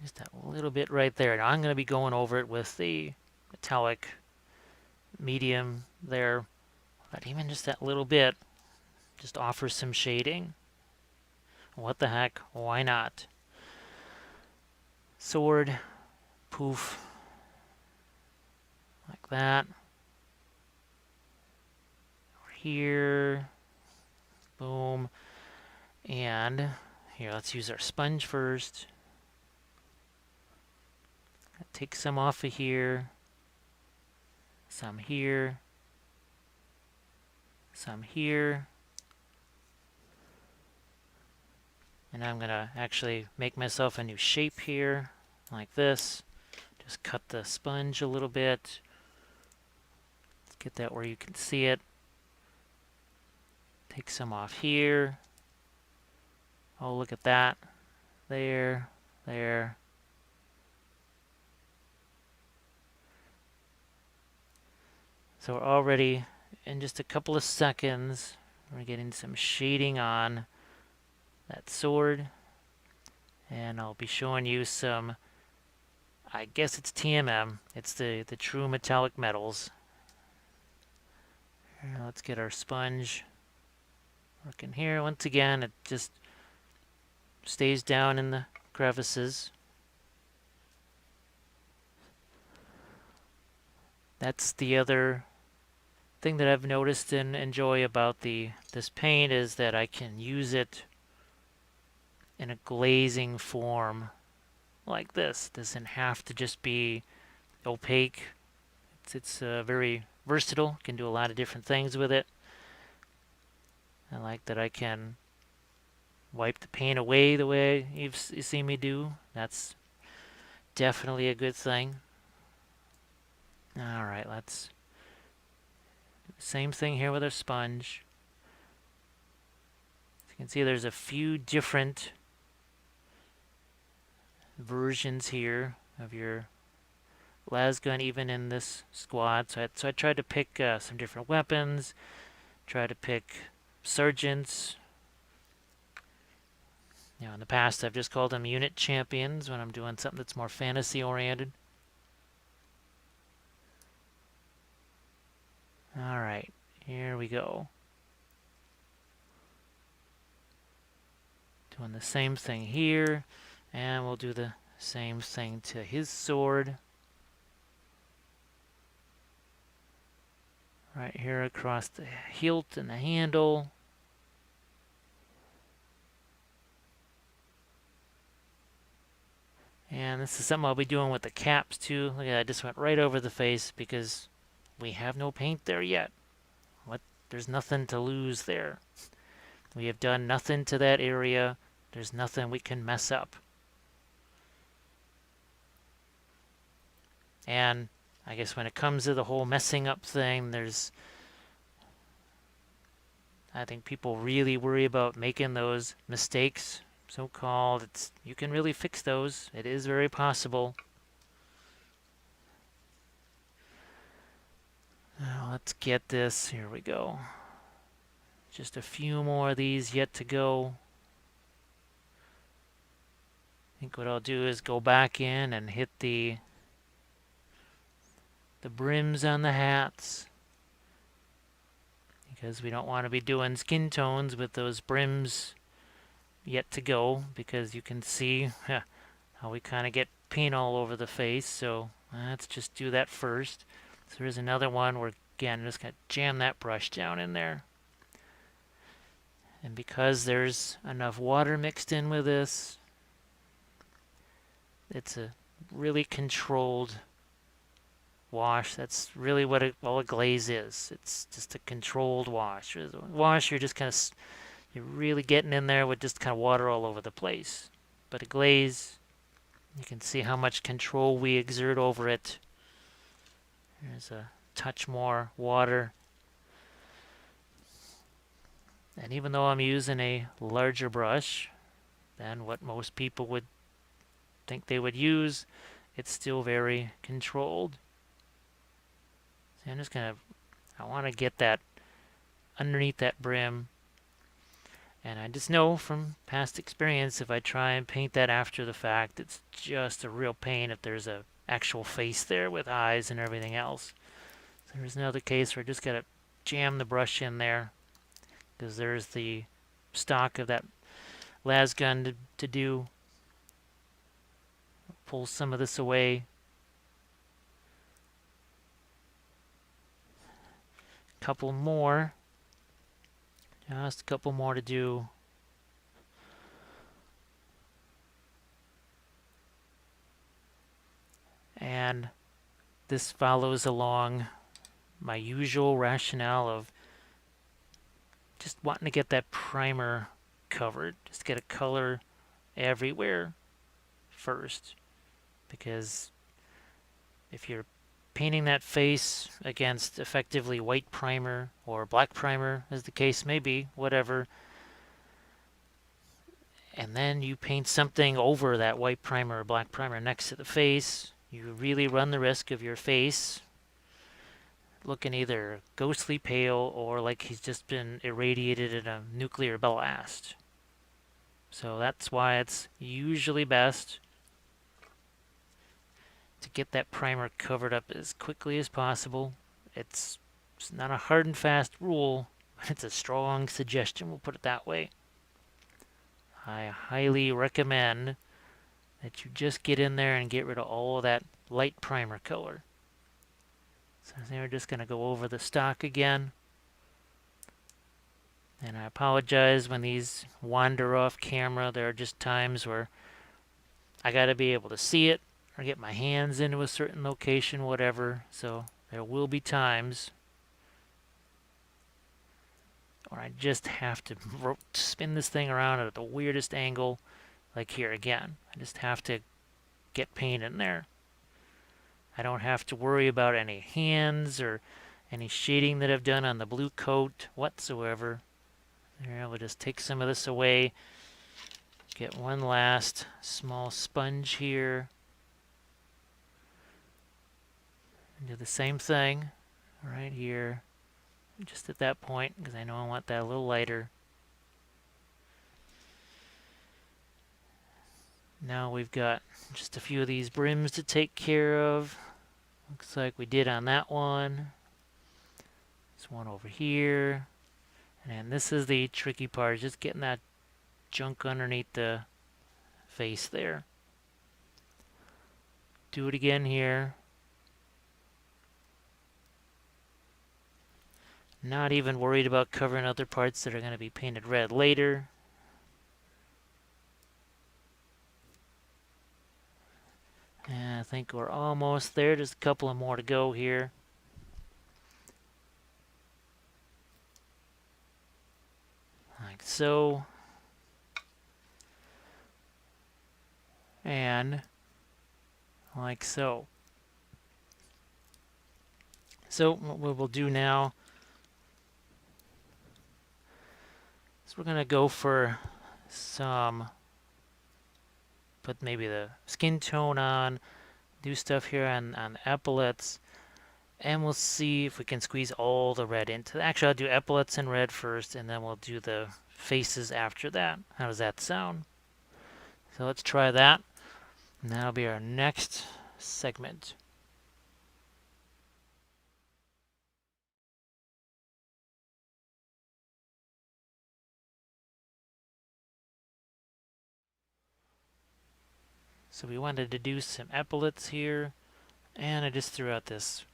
Just that little bit right there. Now I'm going to be going over it with the metallic medium there. But even just that little bit just offers some shading. What the heck? Why not? Sword. Poof. Like that. Over here. Boom. And here, let's use our sponge first. Take some off of here. Some here. Some here. And I'm going to actually make myself a new shape here, like this. Just cut the sponge a little bit. Let's get that where you can see it. Take some off here. Oh, look at that. There, there. So we're already, in just a couple of seconds, we're getting some shading on that sword. And I'll be showing you some, I guess it's TMM. It's the true metallic metals. Here, let's get our sponge working here. Once again, it just stays down in the crevices. That's the other thing that I've noticed and enjoy about this paint, is that I can use it in a glazing form like this. Doesn't have to just be opaque. It's very versatile. Can do a lot of different things with it. I like that I can wipe the paint away the way you see me do. That's definitely a good thing. All right, let's do the same thing here with our sponge. As you can see, there's a few different versions here of your las gun, even in this squad. So I tried to pick some different weapons, try to pick sergeants. In the past, I've just called them unit champions when I'm doing something that's more fantasy oriented. All right, here we go. Doing the same thing here, and we'll do the same thing to his sword. Right here across the hilt and the handle. And this is something I'll be doing with the caps too. Look at that, I just went right over the face because we have no paint there yet. There's nothing to lose there. We have done nothing to that area. There's nothing we can mess up. And I guess when it comes to the whole messing up thing, I think people really worry about making those mistakes, so-called. You can really fix those. It is very possible. Now let's get this. Here we go. Just a few more of these yet to go. I think what I'll do is go back in and hit the brims on the hats, because we don't want to be doing skin tones with those brims yet to go, because you can see how we kind of get paint all over the face. So let's just do that first. So there's another one where, again, I'm just going to jam that brush down in there. And because there's enough water mixed in with this, it's a really controlled wash. That's really what all a glaze is. It's just a controlled wash. Wash, you're just kind of, you're really getting in there with just kind of water all over the place. But a glaze, you can see how much control we exert over it. There's a touch more water. And even though I'm using a larger brush than what most people would think they would use, it's still very controlled. So I'm just I want to get that underneath that brim. And I just know from past experience, if I try and paint that after the fact, it's just a real pain if there's a actual face there with eyes and everything else. So there's another case where I just got to jam the brush in there, because there's the stock of that las gun to do. Pull some of this away. Couple more. Just a couple more to do. And this follows along my usual rationale of just wanting to get that primer covered. Just get a color everywhere first. Because if you're painting that face against effectively white primer or black primer, as the case may be, whatever, and then you paint something over that white primer or black primer next to the face, you really run the risk of your face looking either ghostly pale or like he's just been irradiated in a nuclear blast. So that's why it's usually best to get that primer covered up as quickly as possible. It's not a hard and fast rule, but it's a strong suggestion, we'll put it that way. I highly recommend that you just get in there and get rid of all of that light primer color. So we're just going to go over the stock again. And I apologize when these wander off camera. There are just times where I got to be able to see it or get my hands into a certain location, whatever. So there will be times where I just have to spin this thing around at the weirdest angle, like here again. I just have to get paint in there. I don't have to worry about any hands or any shading that I've done on the blue coat whatsoever. There, we'll just take some of this away. Get one last small sponge here. And do the same thing right here, just at that point, because I know I want that a little lighter. Now we've got just a few of these brims to take care of. Looks like we did on that one. There's one over here. And this is the tricky part, just getting that junk underneath the face there. Do it again here. Not even worried about covering other parts that are going to be painted red later. I think we're almost there. Just a couple of more to go here. Like so. And like so. So what we will do now is we're going to go for some, put maybe the skin tone on, do stuff here on the epaulets, and we'll see if we can squeeze all the red into. Actually, I'll do epaulets in red first, and then we'll do the faces after that. How does that sound? So let's try that, and that'll be our next segment. So we wanted to do some epaulets here, and I just threw out this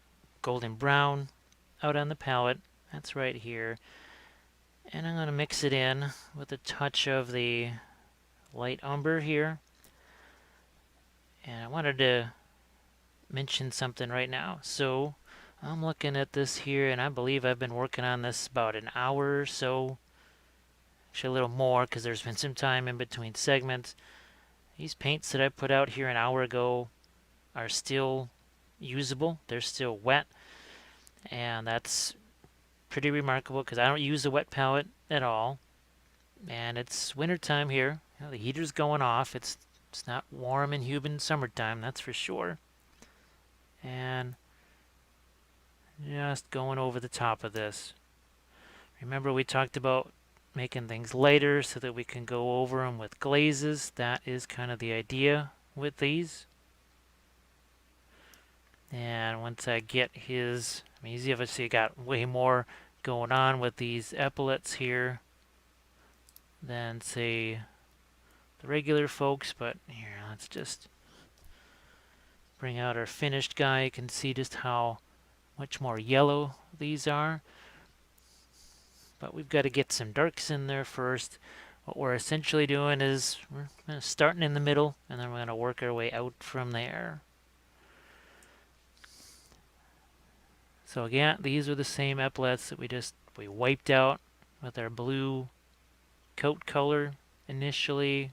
golden brown out on the palette. That's right here. And I'm going to mix it in with a touch of the light umber here. And I wanted to mention something right now. So I'm looking at this here, and I believe I've been working on this about an hour or so. Actually a little more, because there's been some time in between segments. These paints that I put out here an hour ago are still usable. They're still wet, and that's pretty remarkable because I don't use a wet palette at all. And it's winter time here. You know, the heater's going off. It's not warm and humid summertime, that's for sure. And just going over the top of this. Remember we talked about making things lighter so that we can go over them with glazes. That is kind of the idea with these. And once I get his, I mean, he's obviously got way more going on with these epaulets here than, say, the regular folks. But here, let's just bring out our finished guy. You can see just how much more yellow these are. But we've got to get some darks in there first. What we're essentially doing is we're starting in the middle, and then we're going to work our way out from there. So again, these are the same epaulets that we wiped out with our blue coat color initially.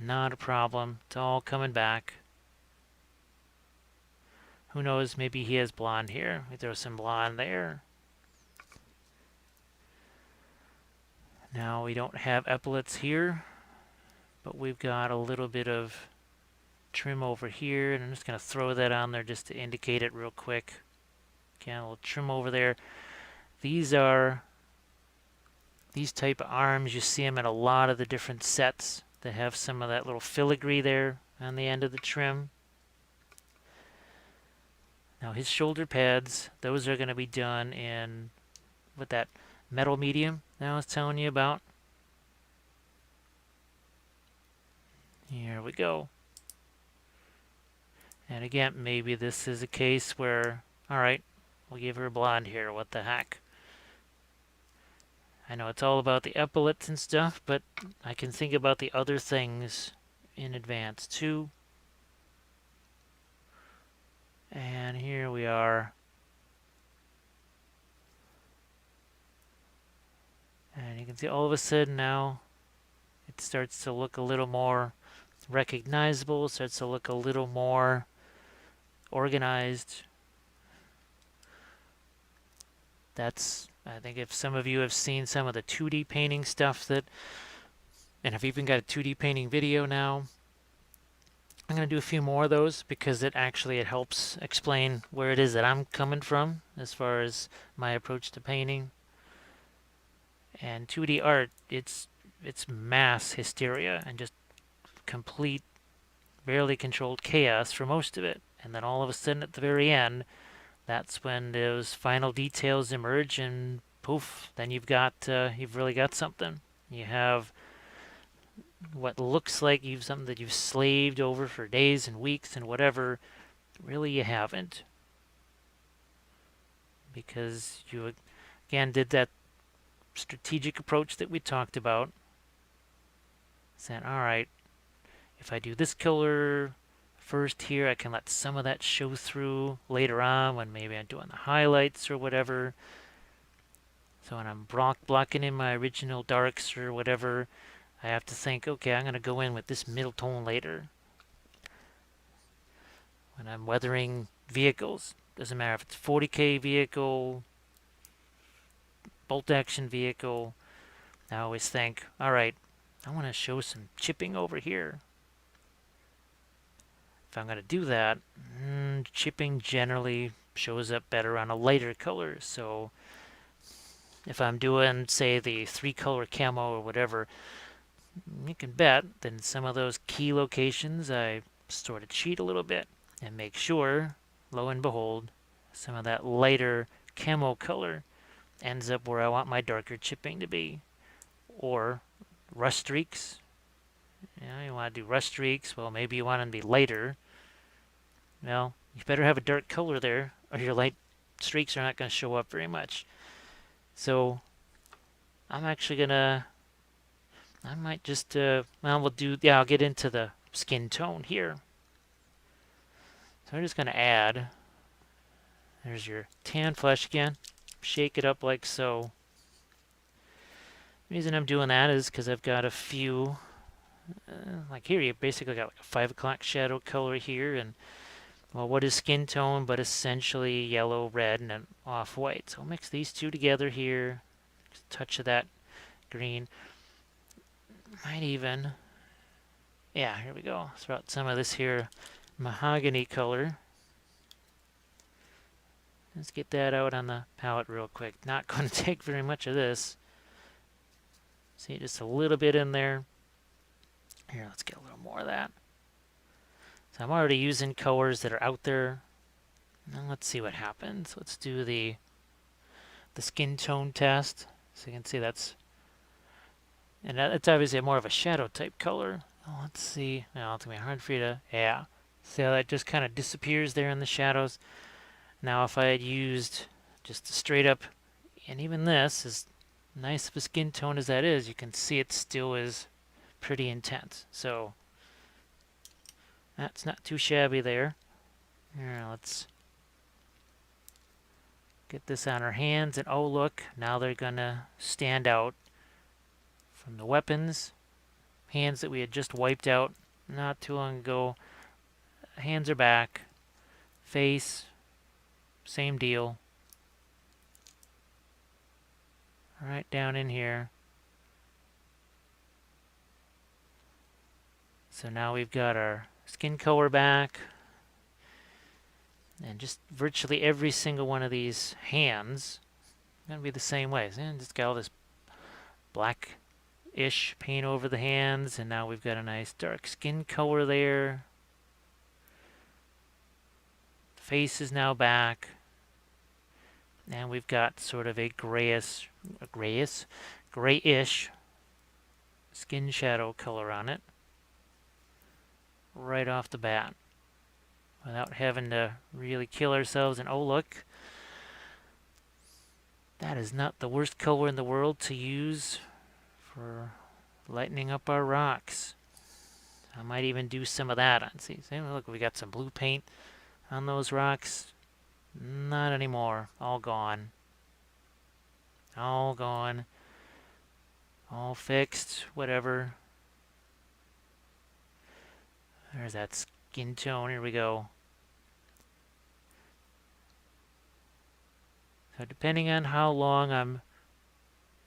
Not a problem. It's all coming back. Who knows, maybe he has blonde here. We throw some blonde there. Now we don't have epaulets here, but we've got a little bit of trim over here, and I'm just going to throw that on there just to indicate it real quick. Again, a little trim over there. These are these type of arms. You see them in a lot of the different sets that have some of that little filigree there on the end of the trim. Now his shoulder pads, those are going to be done in with that metal medium that I was telling you about. Here we go. And again, maybe this is a case where, alright, we'll give her a blonde here, what the heck. I know it's all about the epaulets and stuff, but I can think about the other things in advance too. And here we are. And you can see all of a sudden now it starts to look a little more recognizable, starts to look a little more organized. That's, I think if some of you have seen some of the 2D painting stuff that, and I've even got a 2D painting video now, I'm going to do a few more of those because it helps explain where it is that I'm coming from as far as my approach to painting. And 2D art, it's mass hysteria and just complete, barely controlled chaos for most of it. And then all of a sudden at the very end, that's when those final details emerge, and poof, then you've really got something. You have what looks like you've something that you've slaved over for days and weeks and whatever. Really you haven't, because you again did that strategic approach that we talked about. Saying, all right, if I do this color first here. I can let some of that show through later on when maybe I'm doing the highlights or whatever. So when I'm blocking in my original darks or whatever, I have to think, okay, I'm going to go in with this middle tone later. When I'm weathering vehicles, doesn't matter if it's 40K vehicle, bolt action vehicle, I always think, all right, I want to show some chipping over here. If I'm going to do that, chipping generally shows up better on a lighter color. So if I'm doing, say, the 3-color camo or whatever, you can bet that in some of those key locations I sort of cheat a little bit and make sure, lo and behold, some of that lighter camo color ends up where I want my darker chipping to be. Or rust streaks. You want to do rust streaks, well, maybe you want them to be lighter. Well, you better have a dark color there, or your light streaks are not going to show up very much. So I'm actually gonna, I might just, we'll do, I'll get into the skin tone here. So I'm just gonna add, there's your tan flesh again, shake it up like so. The reason I'm doing that is because I've got a few, like here you basically got like a 5 o'clock shadow color here, and well, what is skin tone but essentially yellow, red, and an off-white. So I'll mix these two together here, just a touch of that green. Might even, yeah, here we go. Throw out some of this here mahogany color. Let's get that out on the palette real quick. Not going to take very much of this. See, just a little bit in there. Here, let's get a little more of that. So I'm already using colors that are out there. Now let's see what happens. Let's do the skin tone test. So you can see that's, and it's obviously more of a shadow type color. Oh, let's see. Now it's going to be hard for you to, yeah. See how that just kind of disappears there in the shadows? Now if I had used just a straight up, and even this, as nice of a skin tone as that is, you can see it still is pretty intense. So that's not too shabby there. Here, let's get this on our hands, and oh look, now they're gonna stand out from the weapons. Hands that we had just wiped out not too long ago. Hands are back. Face, same deal. Right down in here. So now we've got our skin color back. And just virtually every single one of these hands is going to be the same way. So just got all this black-ish paint over the hands, and now we've got a nice dark skin color there. The face is now back. And we've got sort of a grayish skin shadow color on it right off the bat, without having to really kill ourselves. And oh look, that is not the worst color in the world to use for lightening up our rocks. I might even do some of that on. See, look, we got some blue paint on those rocks. Not anymore. All gone. All gone. All fixed. Whatever. There's that skin tone. Here we go. So depending on how long I'm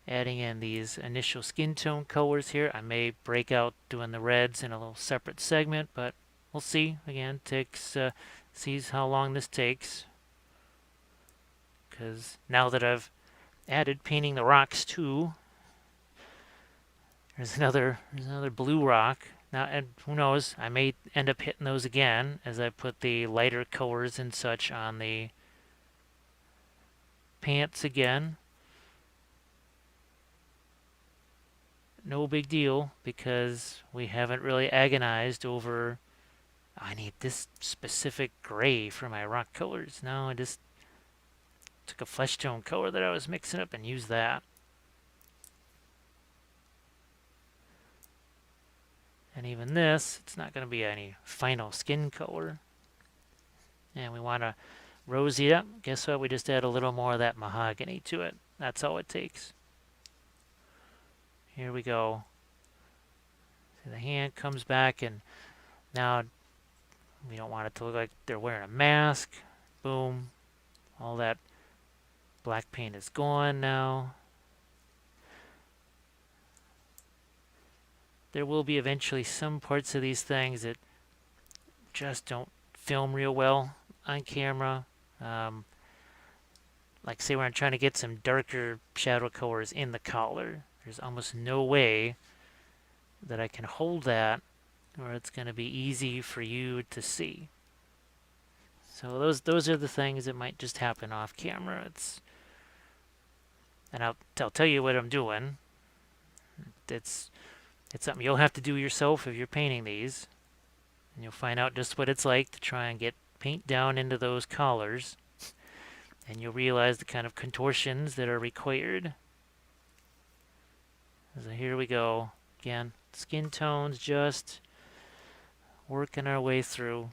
adding in these initial skin tone colors here, I may break out doing the reds in a little separate segment, but we'll see. Again, sees how long this takes. Because now that I've added painting the rocks too, there's another blue rock. Now, and who knows, I may end up hitting those again as I put the lighter colors and such on the pants again. No big deal, because we haven't really agonized over, I need this specific gray for my rock colors. No, I just took a flesh tone color that I was mixing up and used that. And even this, it's not going to be any final skin color. And we want to rosy it up. Guess what? We just add a little more of that mahogany to it. That's all it takes. Here we go. So the hand comes back, and now we don't want it to look like they're wearing a mask. Boom. All that black paint is gone now. There will be eventually some parts of these things that just don't film real well on camera. Like say when I'm trying to get some darker shadow colors in the collar, there's almost no way that I can hold that or it's going to be easy for you to see. So those are the things that might just happen off camera. And I'll tell you what I'm doing. It's something you'll have to do yourself if you're painting these. And you'll find out just what it's like to try and get paint down into those collars. And you'll realize the kind of contortions that are required. So here we go. Again, skin tones, just working our way through.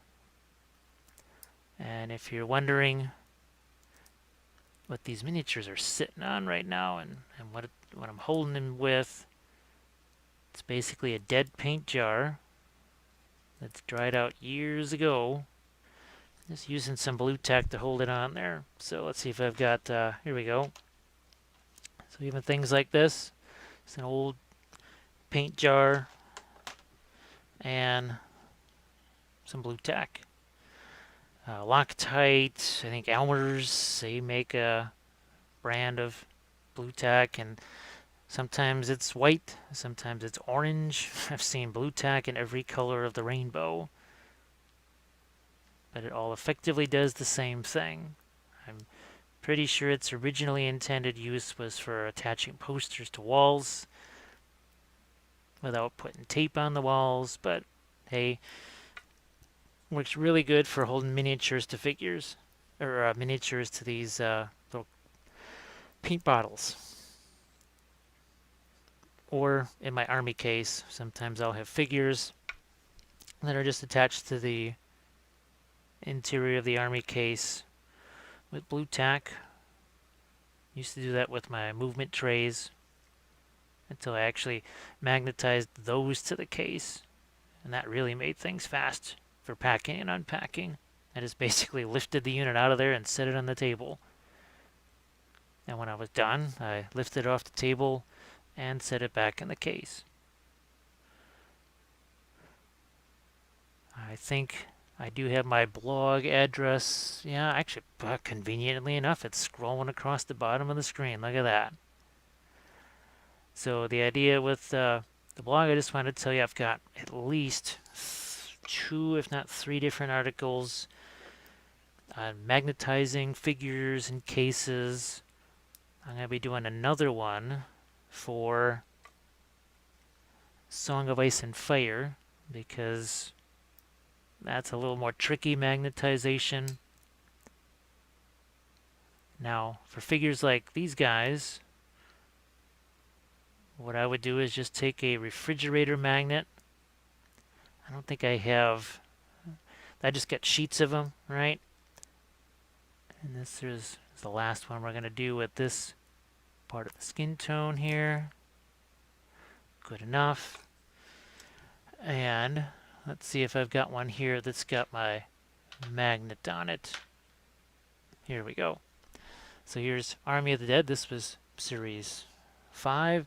And if you're wondering what these miniatures are sitting on right now and what I'm holding them with, it's basically a dead paint jar that's dried out years ago. Just using some blue tack to hold it on there. So let's see if I've got, here we go. So even things like this, it's an old paint jar and some blue tack. Loctite, I think Elmer's, they make a brand of blue tack, and sometimes it's white, sometimes it's orange. I've seen blue tack in every color of the rainbow. But it all effectively does the same thing. I'm pretty sure its originally intended use was for attaching posters to walls without putting tape on the walls, but hey, works really good for holding miniatures to figures, or miniatures to these little paint bottles. Or in my army case, sometimes I'll have figures that are just attached to the interior of the army case with blue tack. Used to do that with my movement trays until I actually magnetized those to the case, and that really made things fast for packing and unpacking. I just basically lifted the unit out of there and set it on the table. And when I was done, I lifted it off the table and set it back in the case. I think I do have my blog address. Yeah, actually, conveniently enough, it's scrolling across the bottom of the screen. Look at that. So the idea with the blog, I just wanted to tell you I've got at least 2, if not 3 different articles on magnetizing figures and cases. I'm going to be doing another one for Song of Ice and Fire because that's a little more tricky magnetization. Now, for figures like these guys, what I would do is just take a refrigerator magnet. I don't think I have... I just got sheets of them, right? And this is the last one we're going to do with this part of the skin tone here. Good enough. And let's see if I've got one here that's got my magnet on it. Here we go. So here's Army of the Dead. This was series 5.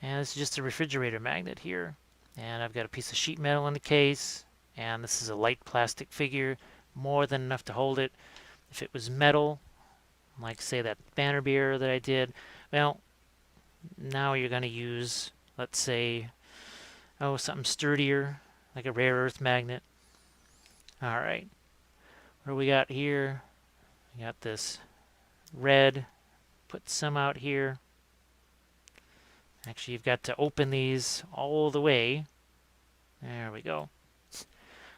And this is just a refrigerator magnet here. And I've got a piece of sheet metal in the case. And this is a light plastic figure. More than enough to hold it. If it was metal, like say that banner bearer that I did, well, now you're going to use, let's say, something sturdier, like a rare earth magnet. All right. What do we got here? We got this red. Put some out here. Actually, you've got to open these all the way. There we go.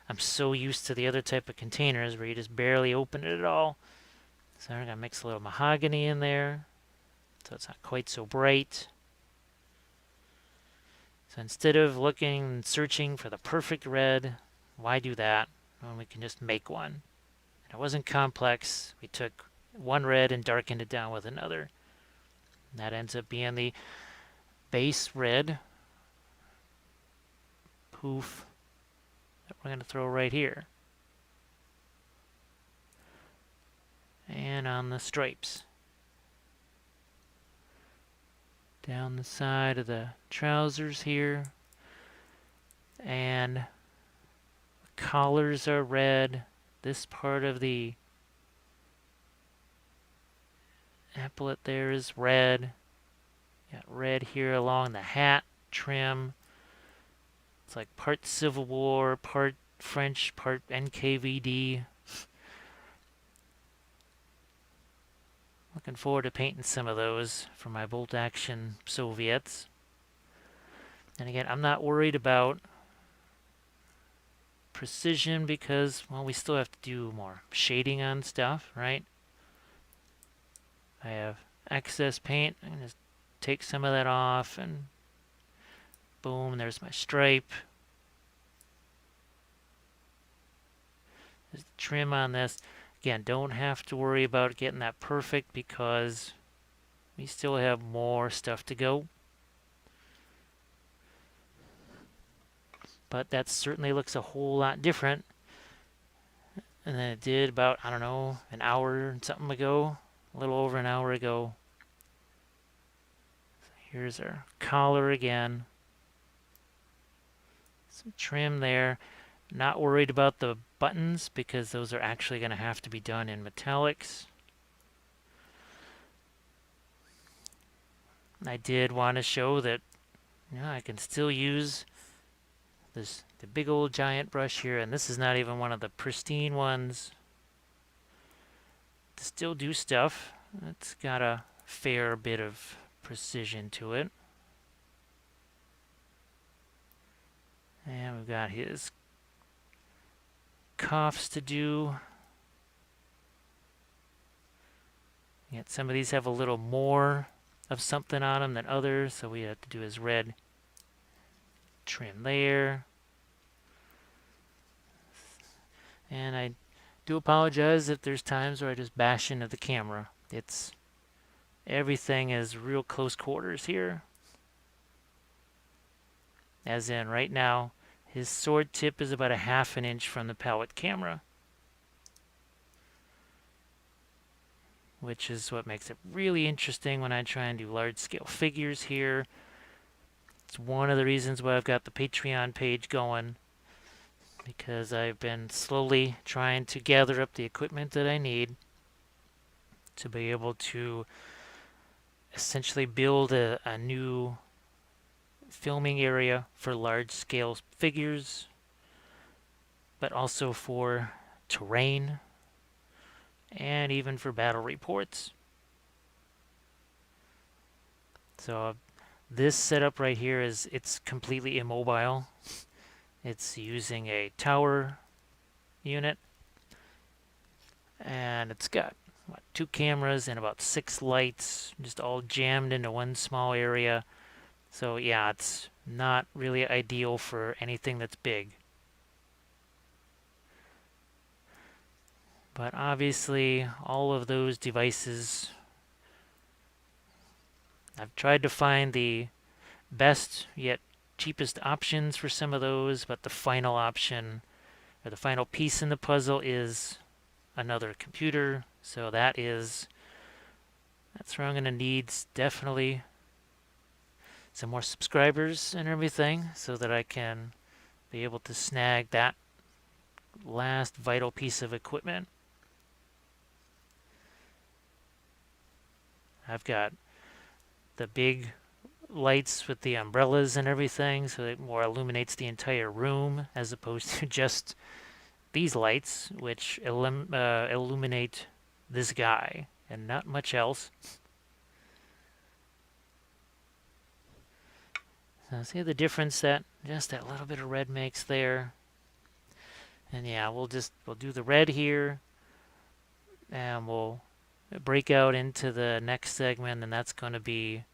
I'm so used to the other type of containers where you just barely open it at all. So I'm going to mix a little mahogany in there so it's not quite so bright. So instead of looking and searching for the perfect red, why do that when we can just make one? And it wasn't complex. We took one red and darkened it down with another. And that ends up being the base red poof that we're going to throw right here. And on the stripes. Down the side of the trousers here. And the collars are red. This part of the epaulet there is red. Got red here along the hat trim. It's like part Civil War, part French, part NKVD. Looking forward to painting some of those for my bolt action Soviets. And again, I'm not worried about precision because, well, we still have to do more shading on stuff, right? I have excess paint. I'm going to take some of that off and boom, there's my stripe. There's the trim on this. Again, don't have to worry about getting that perfect because we still have more stuff to go. But that certainly looks a whole lot different than it did about, I don't know, an hour and something ago. A little over an hour ago. So here's our collar again. Some trim there. Not worried about the buttons because those are actually going to have to be done in metallics. I did want to show that I can still use the big old giant brush here, and this is not even one of the pristine ones. To still do stuff. It's got a fair bit of precision to it. And we've got his cuffs to do. Yet some of these have a little more of something on them than others, so we have to do his red trim there. And I do apologize if there's times where I just bash into the camera. Everything is real close quarters here. As in right now, his sword tip is about a ½ inch from the palette camera. Which is what makes it really interesting when I try and do large scale figures here. It's one of the reasons why I've got the Patreon page going. Because I've been slowly trying to gather up the equipment that I need to be able to essentially build a new filming area for large scale figures, but also for terrain and even for battle reports. So this setup right here it's completely immobile. It's using a tower unit, and it's got 2 cameras and about 6 lights, just all jammed into one small area. So yeah, it's not really ideal for anything that's big. But obviously, all of those devices, I've tried to find the best yet cheapest options for some of those, but the final option or the final piece in the puzzle is another computer. So that's where I'm going to need definitely some more subscribers and everything so that I can be able to snag that last vital piece of equipment. I've got the big lights with the umbrellas and everything, so it more illuminates the entire room as opposed to just these lights, which illuminate this guy and not much else. So see the difference that just that little bit of red makes there. And yeah, we'll do the red here, and we'll break out into the next segment, and that's going to be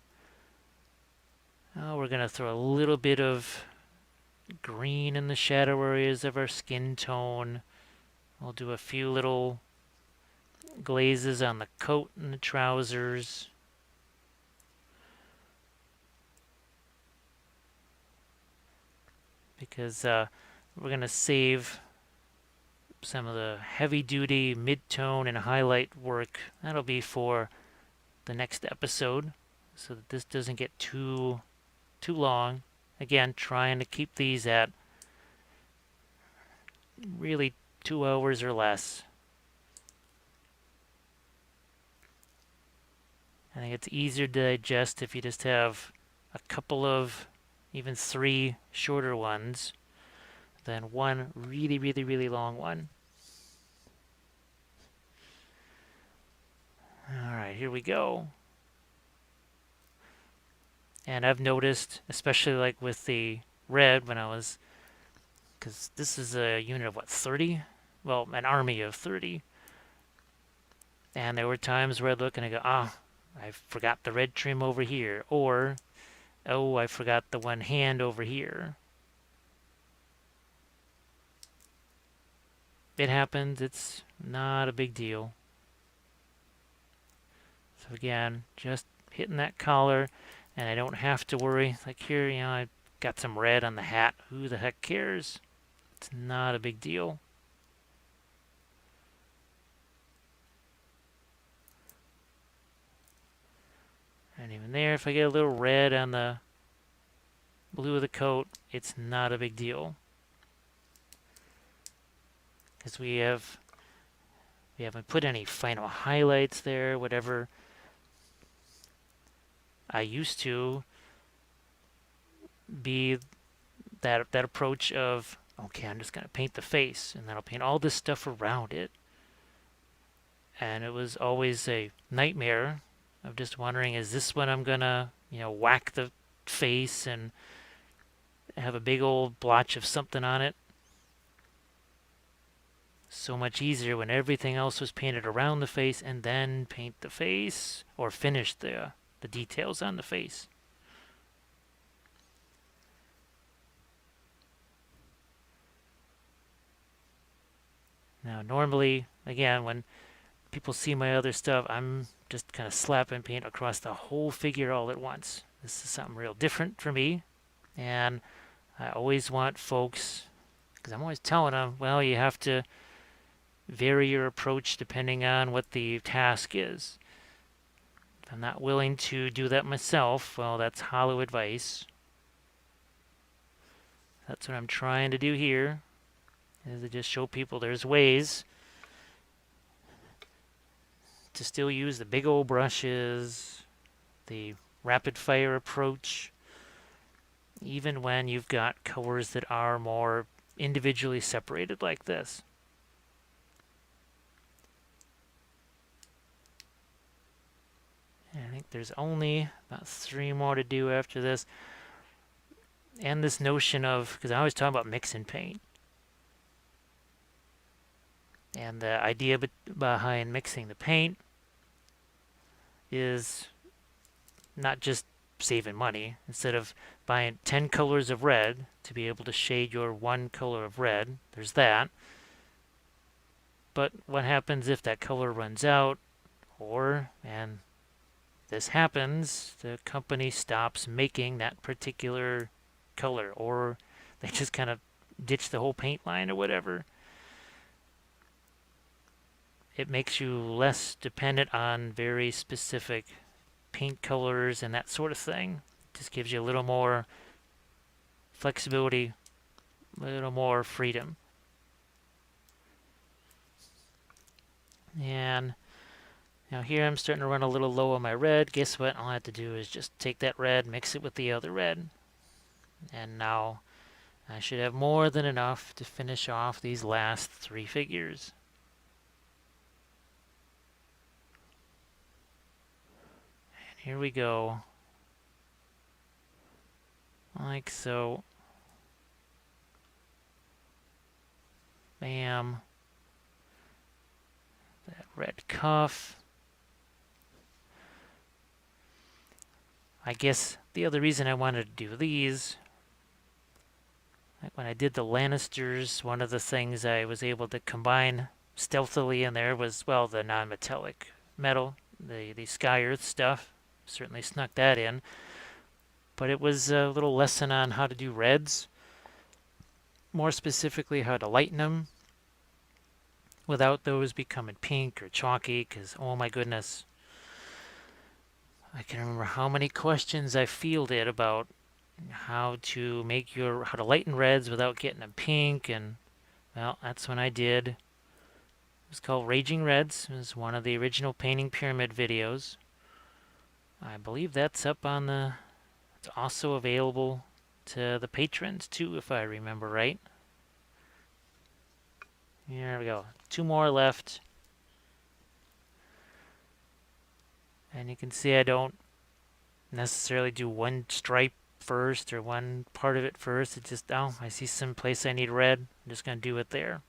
Oh, we're going to throw a little bit of green in the shadow areas of our skin tone. We'll do a few little glazes on the coat and the trousers. Because we're going to save some of the heavy-duty mid-tone and highlight work. That'll be for the next episode, so that this doesn't get too long. Again, trying to keep these at really 2 hours or less. I think it's easier to digest if you just have a couple of, even 3 shorter ones than one really, really, really long one. All right, here we go. And I've noticed, especially like with the red when I was, because this is a unit of what, 30? Well, an army of 30. And there were times where I'd look and I go, ah, I forgot the red trim over here. Or, oh, I forgot the one hand over here. It happens. It's not a big deal. So again, just hitting that collar, and I don't have to worry. Like here, I got some red on the hat. Who the heck cares? It's not a big deal. And even there, if I get a little red on the blue of the coat, it's not a big deal. Because we haven't put any final highlights there, whatever. I used to be that approach of, okay, I'm just going to paint the face, and then I'll paint all this stuff around it. And it was always a nightmare of just wondering, is this when I'm going to, whack the face and have a big old blotch of something on it? So much easier when everything else was painted around the face and then paint the face or finish the details on the face. Now, normally, again, when people see my other stuff, I'm just kind of slapping paint across the whole figure all at once. This is something real different for me. And I always want folks, because I'm always telling them, well, you have to vary your approach depending on what the task is. If I'm not willing to do that myself, well, that's hollow advice. That's what I'm trying to do here, is to just show people there's ways to still use the big old brushes, the rapid fire approach, even when you've got colors that are more individually separated like this. And I think there's only about 3 more to do after this. And this notion of, because I always talk about mix and paint. And the idea behind mixing the paint is not just saving money. Instead of buying 10 colors of red to be able to shade your one color of red, there's that. But what happens if that color runs out, or, and this happens, the company stops making that particular color, or they just kind of ditch the whole paint line or whatever. It makes you less dependent on very specific paint colors and that sort of thing. It just gives you a little more flexibility, a little more freedom. And now here I'm starting to run a little low on my red. Guess what? All I have to do is just take that red, mix it with the other red. And now I should have more than enough to finish off these last 3 figures. And here we go. Like so. Bam. That red cuff. I guess the other reason I wanted to do these, like when I did the Lannisters, one of the things I was able to combine stealthily in there was, well, the non-metallic metal, the Sky Earth stuff. Certainly snuck that in. But it was a little lesson on how to do reds, more specifically how to lighten them without those becoming pink or chalky, because oh my goodness, I can remember how many questions I fielded about how to lighten reds without getting them pink, and well, that's when I did. It was called Raging Reds. It was one of the original painting pyramid videos. I believe that's up on the. It's also available to the patrons too, if I remember right. Here we go. 2 more left. And you can see I don't necessarily do one stripe first or one part of it first. It's just, oh, I see some place I need red. I'm just going to do it there.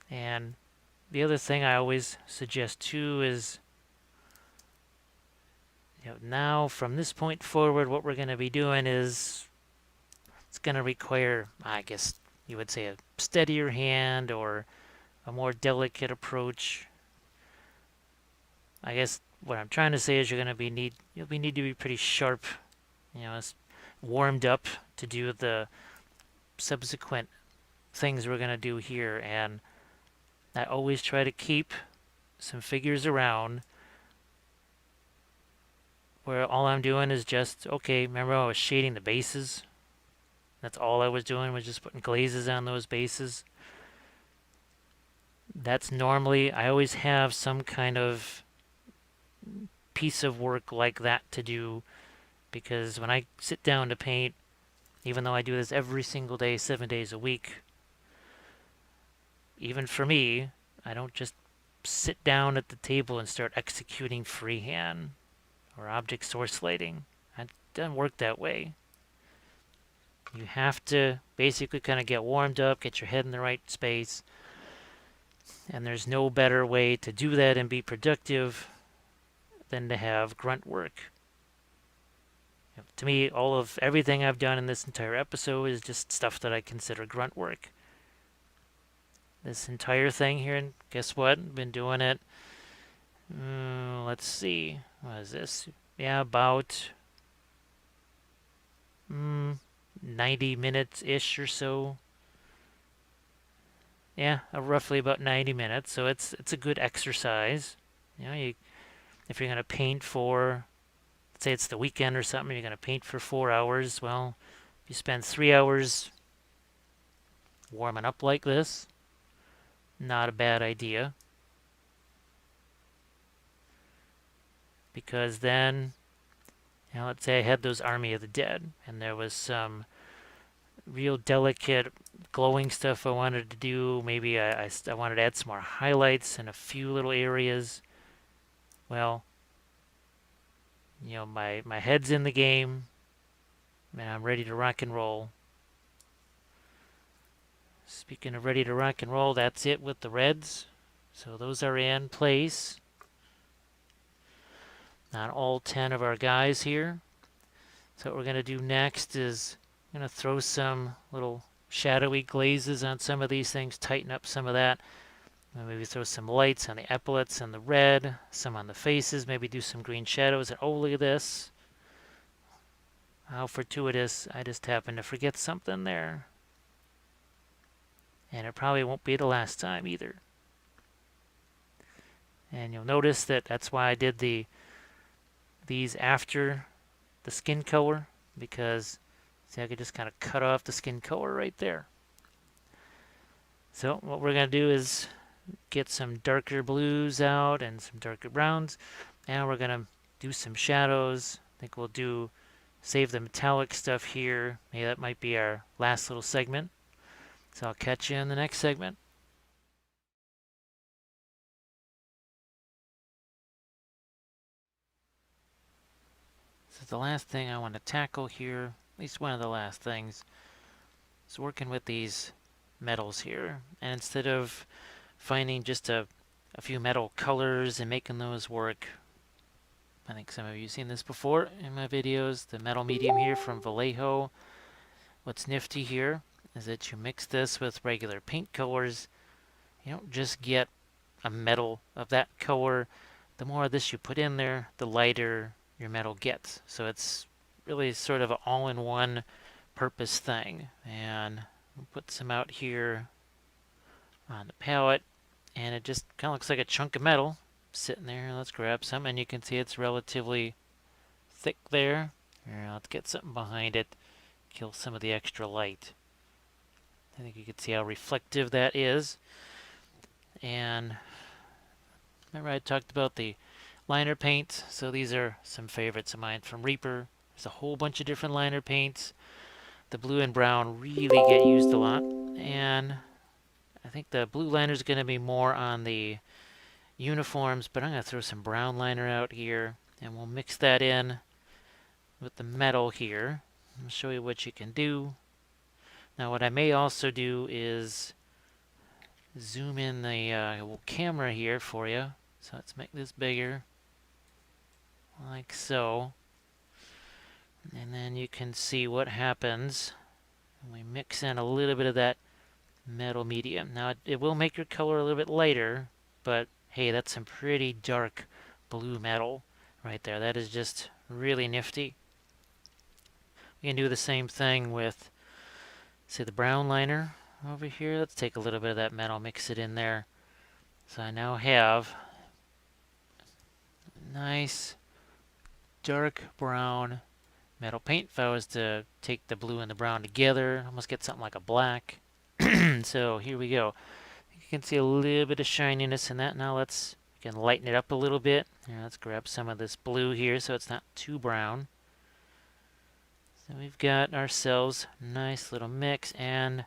And the other thing I always suggest too is, now from this point forward, what we're going to be doing is it's going to require, I guess you would say, a steadier hand or a more delicate approach. I guess what I'm trying to say is you'll need to be pretty sharp, warmed up to do the subsequent things we're going to do here. And I always try to keep some figures around where all I'm doing is just, okay, remember I was shading the bases? That's all I was doing, was just putting glazes on those bases. That's normally, I always have some kind of piece of work like that to do, because when I sit down to paint, even though I do this every single day, 7 days a week, even for me, I don't just sit down at the table and start executing freehand or object source lighting. It doesn't work that way. You have to basically kind of get warmed up, get your head in the right space, and there's no better way to do that and be productive than to have grunt work. To me, everything I've done in this entire episode is just stuff that I consider grunt work. This entire thing here, and guess what? I've been doing it, let's see, what is this? Yeah, about 90 minutes-ish or so. Yeah, roughly about 90 minutes, so it's a good exercise. If you're going to paint for, let's say it's the weekend or something, you're going to paint for 4 hours, well, if you spend 3 hours warming up like this, not a bad idea. Because then, let's say I had those Army of the Dead, and there was some real delicate glowing stuff I wanted to do. Maybe I wanted to add some more highlights in a few little areas. Well, my head's in the game, and I'm ready to rock and roll. Speaking of ready to rock and roll, that's it with the reds. So those are in place on all 10 of our guys here. So what we're going to do next is I'm going to throw some little shadowy glazes on some of these things, tighten up some of that. And maybe throw some lights on the epaulets and the red, some on the faces, maybe do some green shadows. And oh, look at this. How fortuitous. I just happened to forget something there. And it probably won't be the last time either. And you'll notice that's why I did these after the skin color, because see, I could just kind of cut off the skin color right there. So what we're going to do is get some darker blues out and some darker browns, and we're going to do some shadows. I think we'll save the metallic stuff here. Maybe that might be our last little segment. So I'll catch you in the next segment. So the last thing I want to tackle here, at least one of the last things, is working with these metals here. And instead of finding just a a few metal colors and making those work. I think some of you have seen this before in my videos. The metal medium here from Vallejo. What's nifty here is that you mix this with regular paint colors. You don't just get a metal of that color. The more of this you put in there, the lighter your metal gets. So it's really sort of an all-in-one purpose thing. And we'll put some out here on the palette, and it just kind of looks like a chunk of metal sitting there. Let's grab some, and you can see it's relatively thick there. Here, let's get something behind it, kill some of the extra light. I think you can see how reflective that is. And remember I talked about the liner paints, so these are some favorites of mine from Reaper. There's a whole bunch of different liner paints. The blue and brown really get used a lot, and I think the blue liner is going to be more on the uniforms, but I'm going to throw some brown liner out here, and we'll mix that in with the metal here. I'll show you what you can do. Now what I may also do is zoom in the camera here for you. So let's make this bigger, like so. And then you can see what happens when we mix in a little bit of that metal medium. Now it will make your color a little bit lighter, but hey, that's some pretty dark blue metal right there. That is just really nifty. We can do the same thing with, say, the brown liner over here. Let's take a little bit of that metal, mix it in there. So I now have nice dark brown metal paint. If I was to take the blue and the brown together, almost get something like a black. So here we go. You can see a little bit of shininess in that. Now we can lighten it up a little bit. Here, let's grab some of this blue here so it's not too brown. So we've got ourselves a nice little mix, and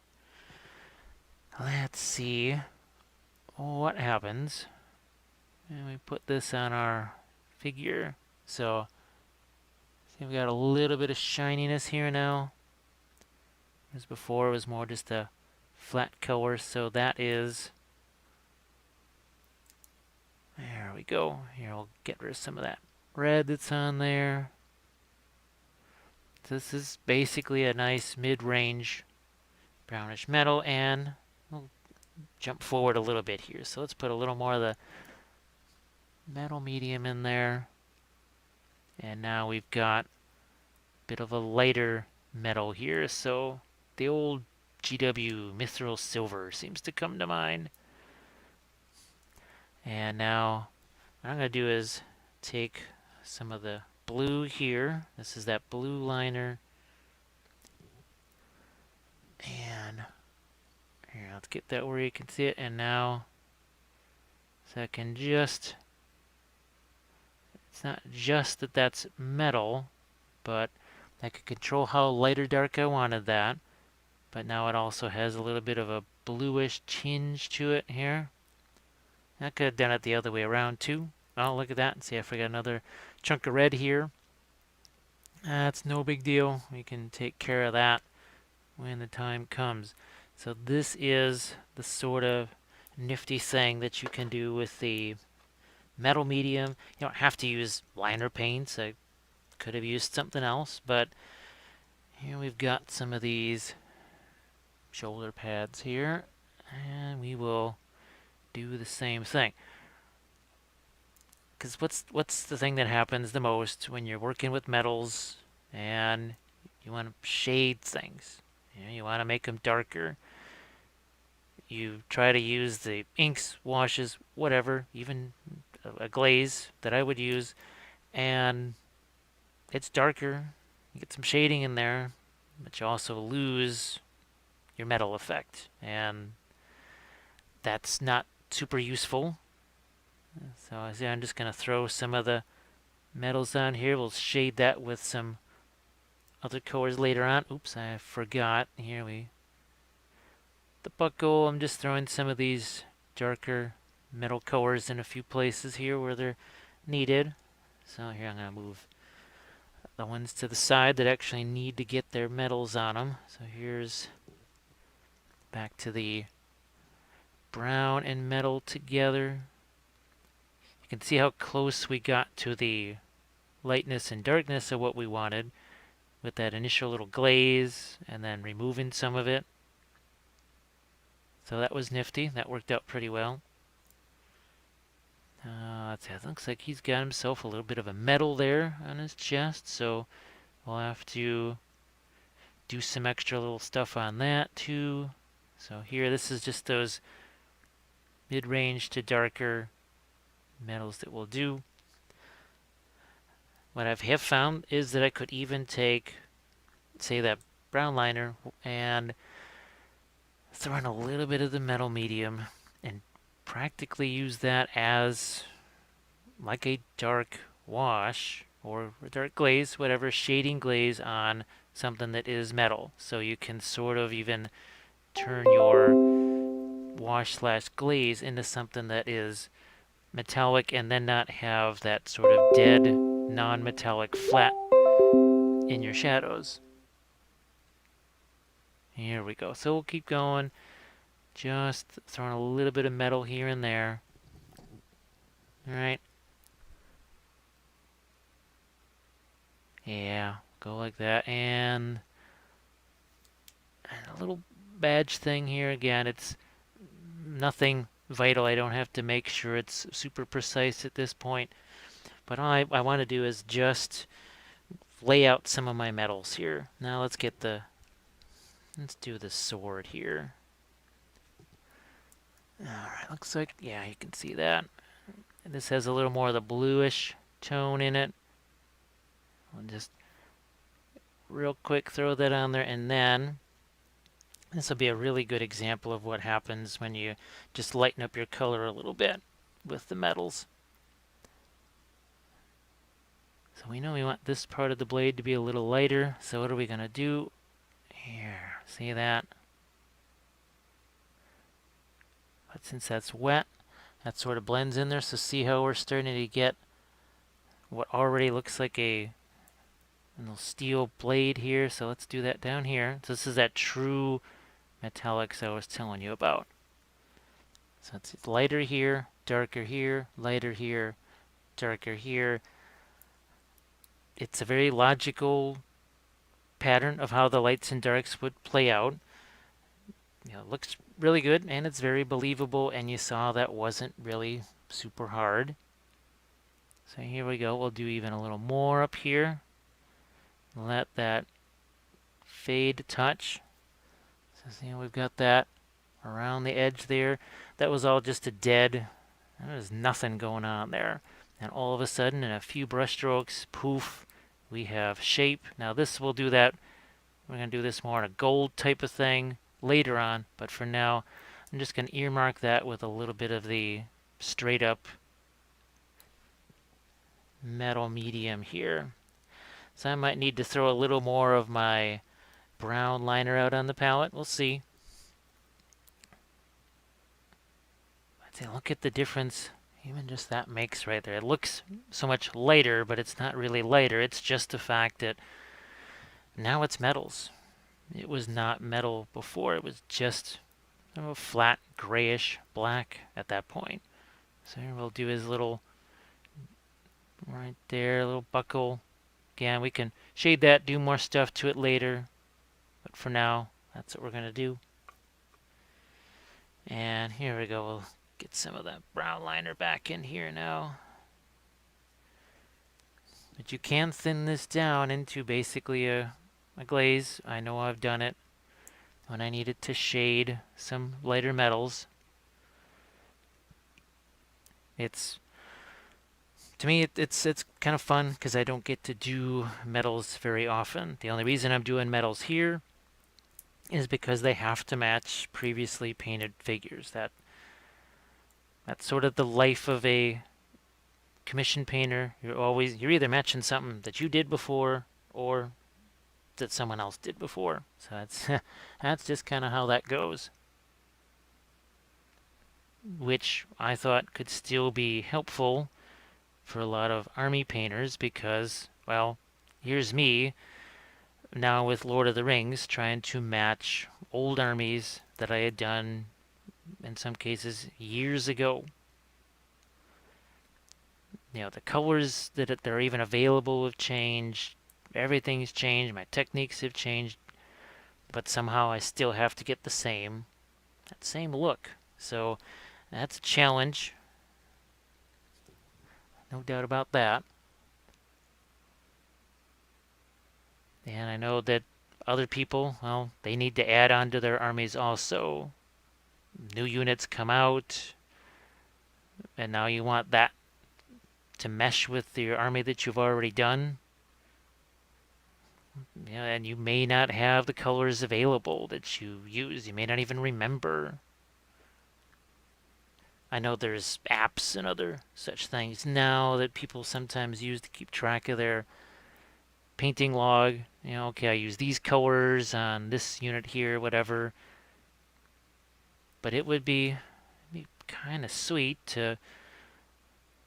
let's see what happens. And we put this on our figure. So see, we've got a little bit of shininess here now. As before, it was more just a flat color, so that is, there we go. Here, we'll get rid of some of that red that's on there. This is basically a nice mid-range brownish metal, and we'll jump forward a little bit here. So let's put a little more of the metal medium in there. And now we've got a bit of a lighter metal here. So the old GW Mithril Silver seems to come to mind. And now what I'm going to do is take some of the blue here. This is that blue liner. And here, let's get that where you can see it. And now, so I can just, it's not just that that's metal, but I can control how light or dark I wanted that. But now it also has a little bit of a bluish tinge to it here. I could have done it the other way around too. Oh, look at that. See, I forgot another chunk of red here. That's no big deal. We can take care of that when the time comes. So this is the sort of nifty thing that you can do with the metal medium. You don't have to use liner paints. I could have used something else, but here we've got some of these shoulder pads here, and we will do the same thing. Because what's the thing that happens the most when you're working with metals and you want to shade things? You want to make them darker. You try to use the inks, washes, whatever, even a glaze that I would use, and it's darker. You get some shading in there, but you also lose your metal effect, and that's not super useful. So I'm just going to throw some of the metals on here. We'll shade that with some other colors later on. Oops, I forgot. The buckle, I'm just throwing some of these darker metal colors in a few places here where they're needed. So here I'm going to move the ones to the side that actually need to get their metals on them. So here's back to the brown and metal together. You can see how close we got to the lightness and darkness of what we wanted with that initial little glaze and then removing some of it. So that was nifty. That worked out pretty well. Let's see, it looks like he's got himself a little bit of a medal there on his chest, so we'll have to do some extra little stuff on that too. So here, this is just those mid-range to darker medals that we'll do. What I have found is that I could even take, say, that brown liner and throw in a little bit of the metal medium and practically use that as like a dark wash or a dark glaze, whatever, shading glaze on something that is metal. So you can sort of even turn your wash slash glaze into something that is metallic and then not have that sort of dead non-metallic flat in your shadows. Here we go. So we'll keep going, just throwing a little bit of metal here and there. All right. Yeah, go like that. And a little badge thing here again. It's nothing vital. I don't have to make sure it's super precise at this point. But all I want to do is just lay out some of my metals here. Now let's do the sword here. Alright, looks like, yeah, you can see that. And this has a little more of the bluish tone in it. I'll just real quick throw that on there, and then this will be a really good example of what happens when you just lighten up your color a little bit with the metals. So we know we want this part of the blade to be a little lighter, so what are we going to do? Here, see that? But since that's wet, that sort of blends in there, so see how we're starting to get what already looks like a little steel blade here. So let's do that down here. So this is that true metallics I was telling you about. So it's lighter here, darker here, lighter here, darker here. It's a very logical pattern of how the lights and darks would play out. You know, it looks really good and it's very believable, and you saw that wasn't really super hard. So here we go. We'll do even a little more up here. Let that fade touch. So see, we've got that around the edge there. That was all just a dead, there was nothing going on there. And all of a sudden, in a few brush strokes, poof, we have shape. Now this will do that. We're going to do this more in a gold type of thing later on, but for now, I'm just going to earmark that with a little bit of the straight up metal medium here. So I might need to throw a little more of my brown liner out on the palette. We'll see. But look at the difference. Even just that makes right there. It looks so much lighter, but it's not really lighter. It's just the fact that now it's metals. It was not metal before. It was just a flat grayish black at that point. So here we'll do his little, right there, little buckle. Again, we can shade that, do more stuff to it later. But for now, that's what we're going to do. And here we go. We'll get some of that brown liner back in here now. But you can thin this down into basically a glaze. I know I've done it when I needed to shade some lighter metals. To me, it's kind of fun because I don't get to do metals very often. The only reason I'm doing metals here is because they have to match previously painted figures. That's sort of the life of a commission painter. You're either matching something that you did before or that someone else did before. So that's just kind of how that goes. Which I thought could still be helpful for a lot of army painters because, well, here's me now with Lord of the Rings trying to match old armies that I had done in some cases years ago. the colors that are even available have changed. Everything's changed. My techniques have changed, but somehow I still have to get that same look. So that's a challenge, no doubt about that. And I know that other people, well, they need to add on to their armies also. New units come out, and now you want that to mesh with your army that you've already done. And you may not have the colors available that you use. You may not even remember. I know there's apps and other such things now that people sometimes use to keep track of their painting log. Okay, I use these colors on this unit here, whatever. But it would be kind of sweet to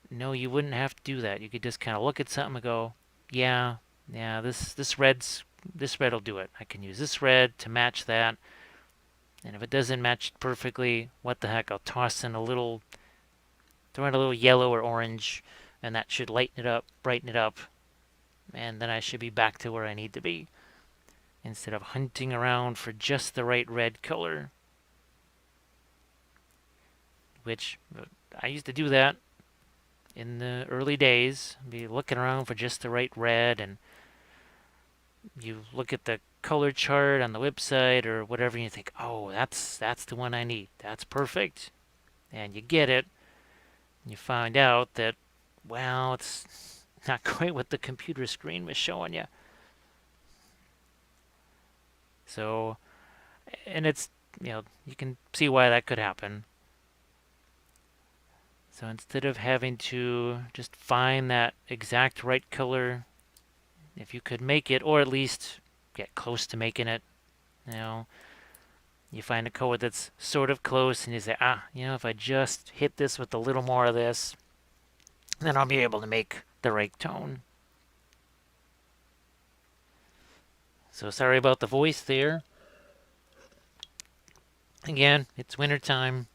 know you wouldn't have to do that. You could just kind of look at something and go, yeah, this red will do it. I can use this red to match that. And if it doesn't match perfectly, what the heck? I'll toss in throw in a little yellow or orange, and that should lighten it up, brighten it up, and then I should be back to where I need to be, instead of hunting around for just the right red color. Which I used to do that in the early days, be looking around for just the right red, and you look at the color chart on the website or whatever, and you think, oh, that's the one I need. That's perfect. And you get it, and you find out that, well, it's not quite what the computer screen was showing you. So, and it's, you can see why that could happen. So instead of having to just find that exact right color, if you could make it, or at least get close to making it, you find a color that's sort of close, and you say, if I just hit this with a little more of this, then I'll be able to make the right tone. So sorry about the voice there. Again, it's winter time.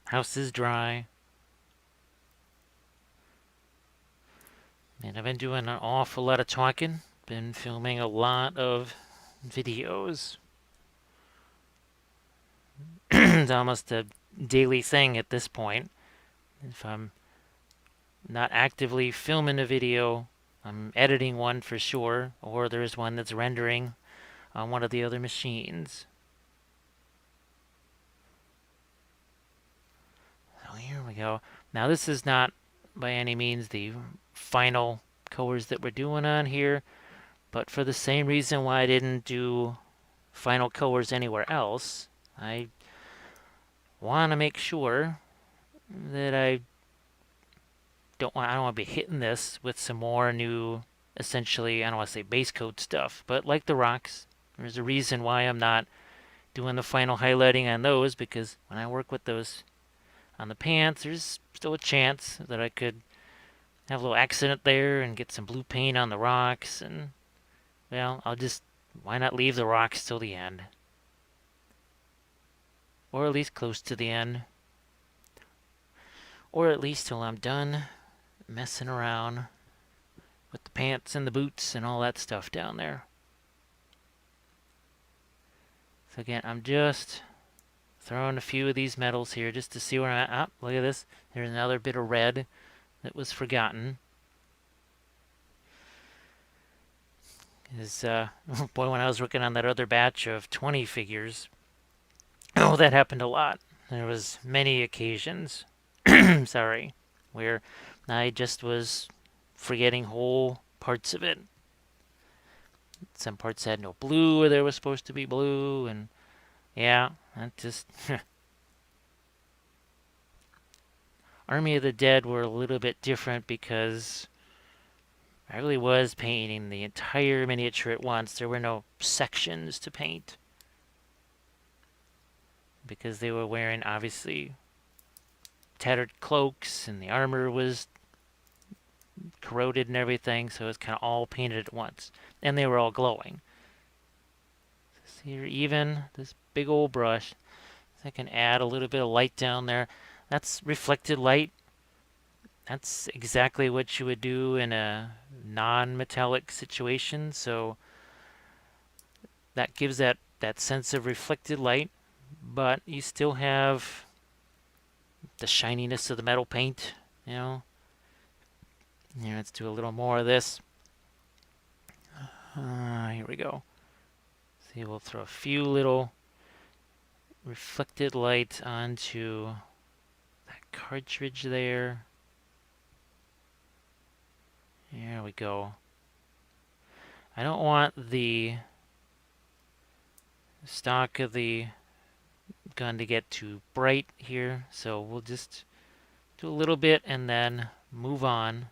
House is dry. And I've been doing an awful lot of talking. Been filming a lot of videos. It's almost a daily thing at this point. If I'm not actively filming a video, I'm editing one for sure, or there's one that's rendering on one of the other machines. So here we go. Now this is not by any means the final colors that we're doing on here, but for the same reason why I didn't do final colors anywhere else, I want to make sure that I don't want to be hitting this with some more new, essentially, I don't want to say base coat stuff, but like the rocks, there's a reason why I'm not doing the final highlighting on those, because when I work with those on the pants, there's still a chance that I could have a little accident there and get some blue paint on the rocks, and, well, why not leave the rocks till the end? Or at least close to the end. Or at least till I'm done messing around with the pants and the boots and all that stuff down there. So again, I'm just throwing a few of these metals here just to see where I'm at. Look at this. There's another bit of red that was forgotten. Boy, when I was working on that other batch of 20 figures, that happened a lot. There was many occasions, sorry, where I just was forgetting whole parts of it. Some parts had no blue where there was supposed to be blue, and yeah, that just... Army of the Dead were a little bit different because I really was painting the entire miniature at once. There were no sections to paint, because they were wearing, obviously, tattered cloaks, and the armor was corroded and everything, so it was kind of all painted at once. And they were all glowing. So here, even this big old brush, I can add a little bit of light down there. That's reflected light That's exactly what you would do in a non-metallic situation. So that gives that sense of reflected light, but you still have the shininess of the metal paint, you know. Here, let's do a little more of this. Here we go. See, we'll throw a few little reflected light onto that cartridge there. There we go. I don't want the stock of the gun to get too bright here, so we'll just do a little bit and then move on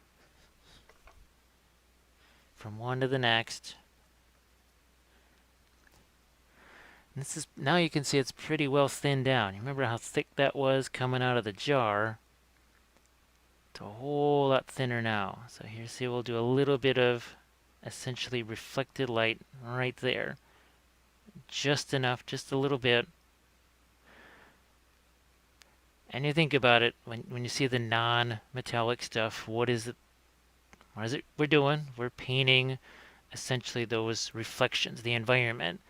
from one to the next. And this is, now you can see it's pretty well thinned down. You remember how thick that was coming out of the jar? It's a whole lot thinner now. So here, see, we'll do a little bit of essentially reflected light right there. Just enough, just a little bit. And you think about it, when you see the non-metallic stuff, what is it we're doing? We're painting essentially those reflections, the environment.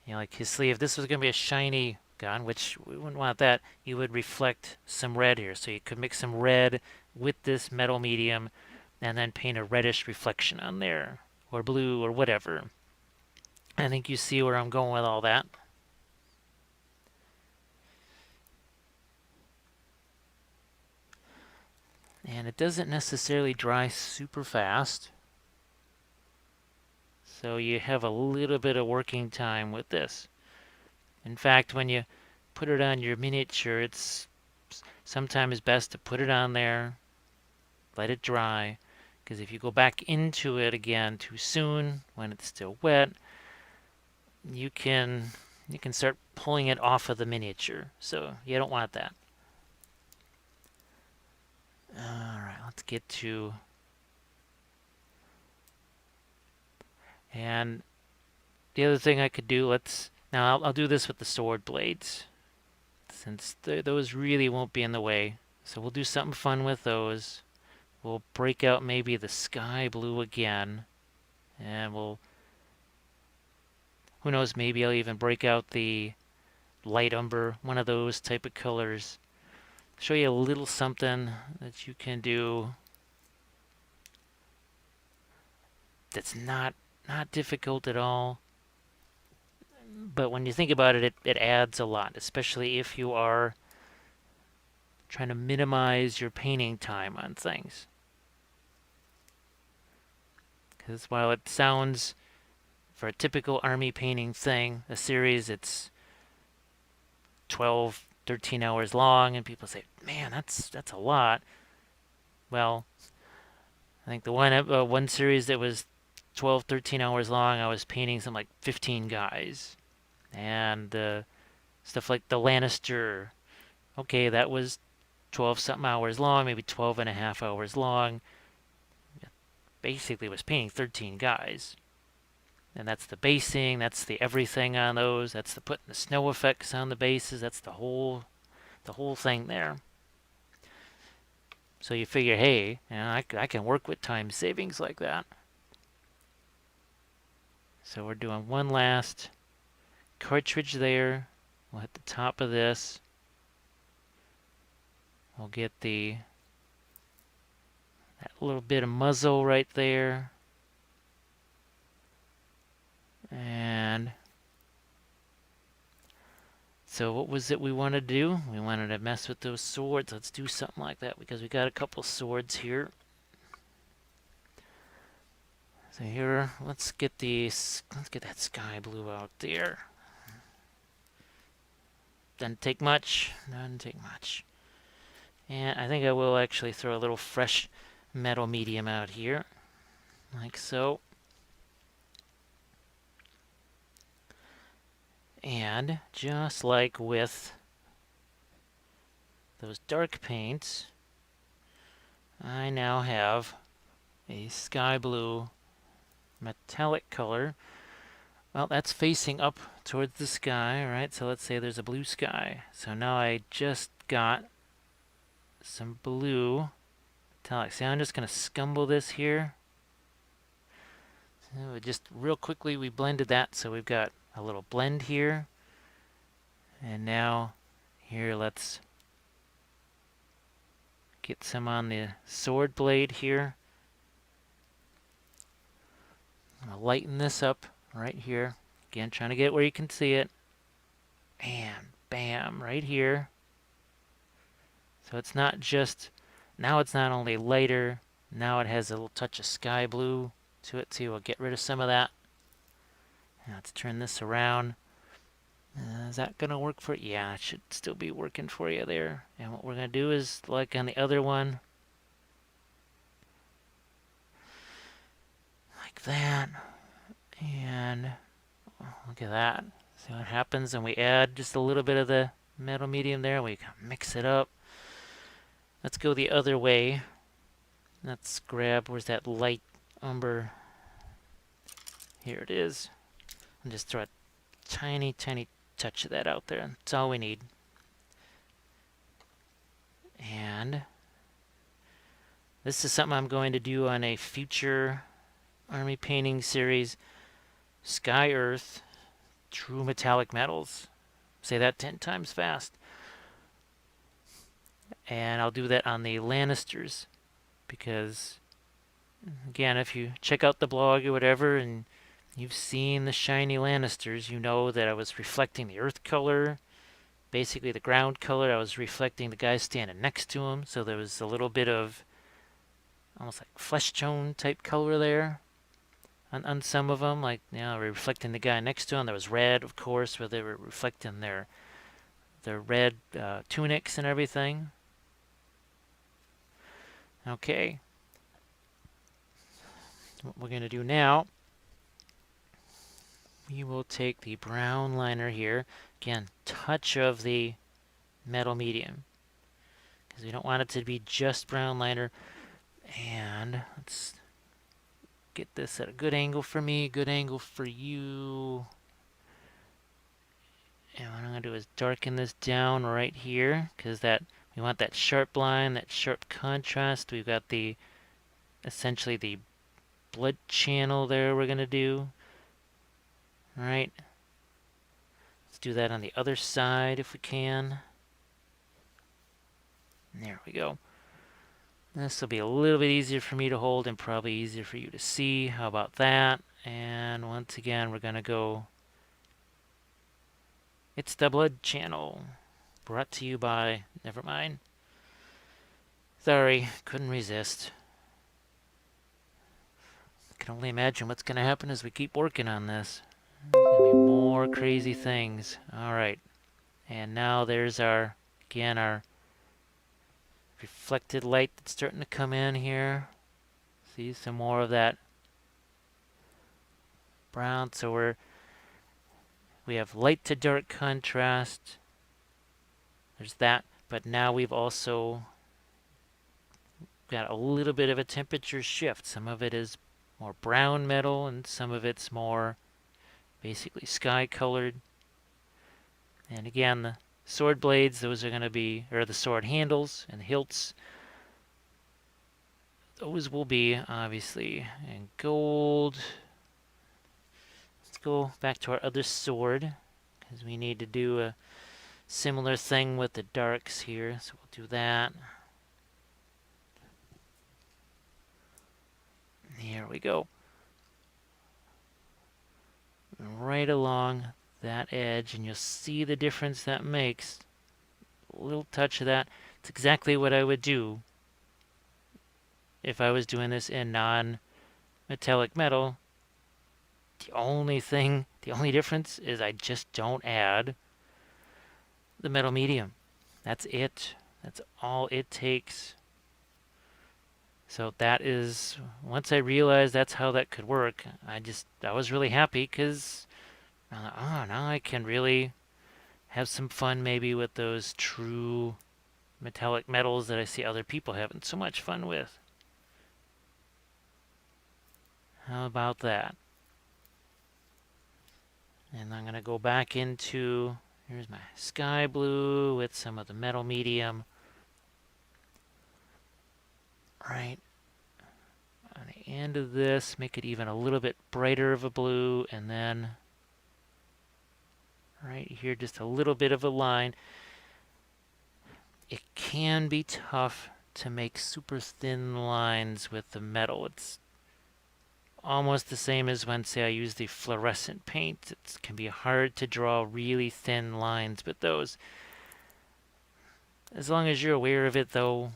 You know, like his sleeve, if this was going to be a shiny gun, which we wouldn't want that, you would reflect some red here. So you could mix some red with this metal medium and then paint a reddish reflection on there, or blue, or whatever. I think you see where I'm going with all that. And it doesn't necessarily dry super fast. So you have a little bit of working time with this. In fact, when you put it on your miniature, it's sometimes best to put it on there, let it dry, because if you go back into it again too soon, when it's still wet, you can start pulling it off of the miniature. So you don't want that. Alright, let's get to... And the other thing I could do, now I'll do this with the sword blades, since those really won't be in the way. So we'll do something fun with those. We'll break out maybe the sky blue again, and who knows, maybe I'll even break out the light umber, one of those type of colors. Show you a little something that you can do that's not difficult at all. But when you think about it, it adds a lot, especially if you are trying to minimize your painting time on things. Because while it sounds, for a typical army painting thing, a series, it's 12, 13 hours long, and people say, man, that's a lot. Well, I think the one series that was 12, 13 hours long, I was painting something like 15 guys. And stuff like the Lannister, okay, that was 12 something hours long, maybe 12 and a half hours long. Basically was painting 13 guys. And that's the basing, that's the everything on those, that's the putting the snow effects on the bases, that's the whole thing there. So you figure, hey, you know, I can work with time savings like that. So we're doing one last cartridge there. We'll hit the top of this. We'll get that little bit of muzzle right there. And so what was it we wanted to do? We wanted to mess with those swords. Let's do something like that because we got a couple swords here. So here, let's get that sky blue out there. Doesn't take much. And I think I will actually throw a little fresh metal medium out here, like so. And just like with those dark paints, I now have a sky blue metallic color. Well, that's facing up towards the sky, right? So let's say there's a blue sky. So now I just got some blue metallic. See, I'm just going to scumble this here. So just real quickly, we blended that, so we've got a little blend here. And now here, let's get some on the sword blade here. I'm going to lighten this up right here. Again, trying to get where you can see it. And bam, right here. So it's not just, now it's not only lighter, now it has a little touch of sky blue to it too. We'll get rid of some of that. Now let's turn this around. Is that going to work for you? Yeah, it should still be working for you there. And what we're going to do is, like on the other one, like that. And look at that. See what happens? And we add just a little bit of the metal medium there. We mix it up. Let's go the other way. Let's grab, where's that light umber? Here it is. And just throw a tiny, tiny touch of that out there. That's all we need. And this is something I'm going to do on a future army painting series. Sky Earth, true metallic metals. Say that 10 times fast. And I'll do that on the Lannisters. Because, again, if you check out the blog or whatever and you've seen the shiny Lannisters, you know that I was reflecting the earth color, basically the ground color. I was reflecting the guy standing next to him, so there was a little bit of almost like flesh tone type color there on some of them. Like, you know, reflecting the guy next to him. There was red, of course, where they were reflecting their red tunics and everything. Okay. What we're going to do now, we will take the brown liner here. Again, touch of the metal medium, because we don't want it to be just brown liner. And let's get this at a good angle for me, good angle for you. And what I'm going to do is darken this down right here, because that we want that sharp line, that sharp contrast. We've got the essentially the blood channel there we're going to do. All right. Let's do that on the other side if we can. There we go. This will be a little bit easier for me to hold and probably easier for you to see. How about that? And once again, we're going to go. It's the blood channel. Brought to you by, never mind. Sorry, couldn't resist. I can only imagine what's going to happen as we keep working on this. There's going to be more crazy things. All right. And now there's our, again, our reflected light that's starting to come in here. See some more of that brown. So we have light to dark contrast. There's that. But now we've also got a little bit of a temperature shift. Some of it is more brown metal and some of it's more basically sky colored. And again, the sword blades, those are going to be, or the sword handles and hilts, those will be obviously in gold. Let's go back to our other sword, because we need to do a similar thing with the darks here, so we'll do that. Here we go. Right along that edge, and you'll see the difference that makes. A little touch of that. It's exactly what I would do if I was doing this in non-metallic metal. The only difference is I just don't add the metal medium. That's it. That's all it takes. So that is, once I realized that's how that could work, I was really happy, because oh, now I can really have some fun maybe with those true metallic metals that I see other people having so much fun with. How about that? And I'm going to go back into, here's my sky blue with some of the metal medium. end of this, make it even a little bit brighter of a blue, and then right here just a little bit of a line. It can be tough to make super thin lines with the metal. It's almost the same as when, say, I use the fluorescent paint. It can be hard to draw really thin lines with those. As long as you're aware of it, though,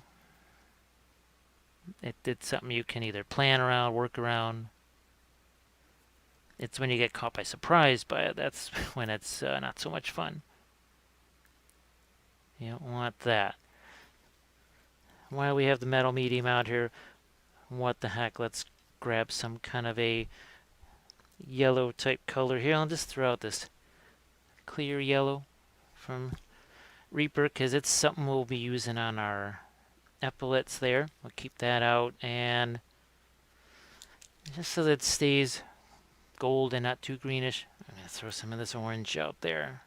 it's something you can either plan around, work around. It's when you get caught by surprise by it, that's when it's not so much fun. You don't want that. While we have the metal medium out here, what the heck, let's grab some kind of a yellow type color here. I'll just throw out this clear yellow from Reaper because it's something we'll be using on our epaulets there. We'll keep that out, and just so that it stays gold and not too greenish, I'm going to throw some of this orange out there.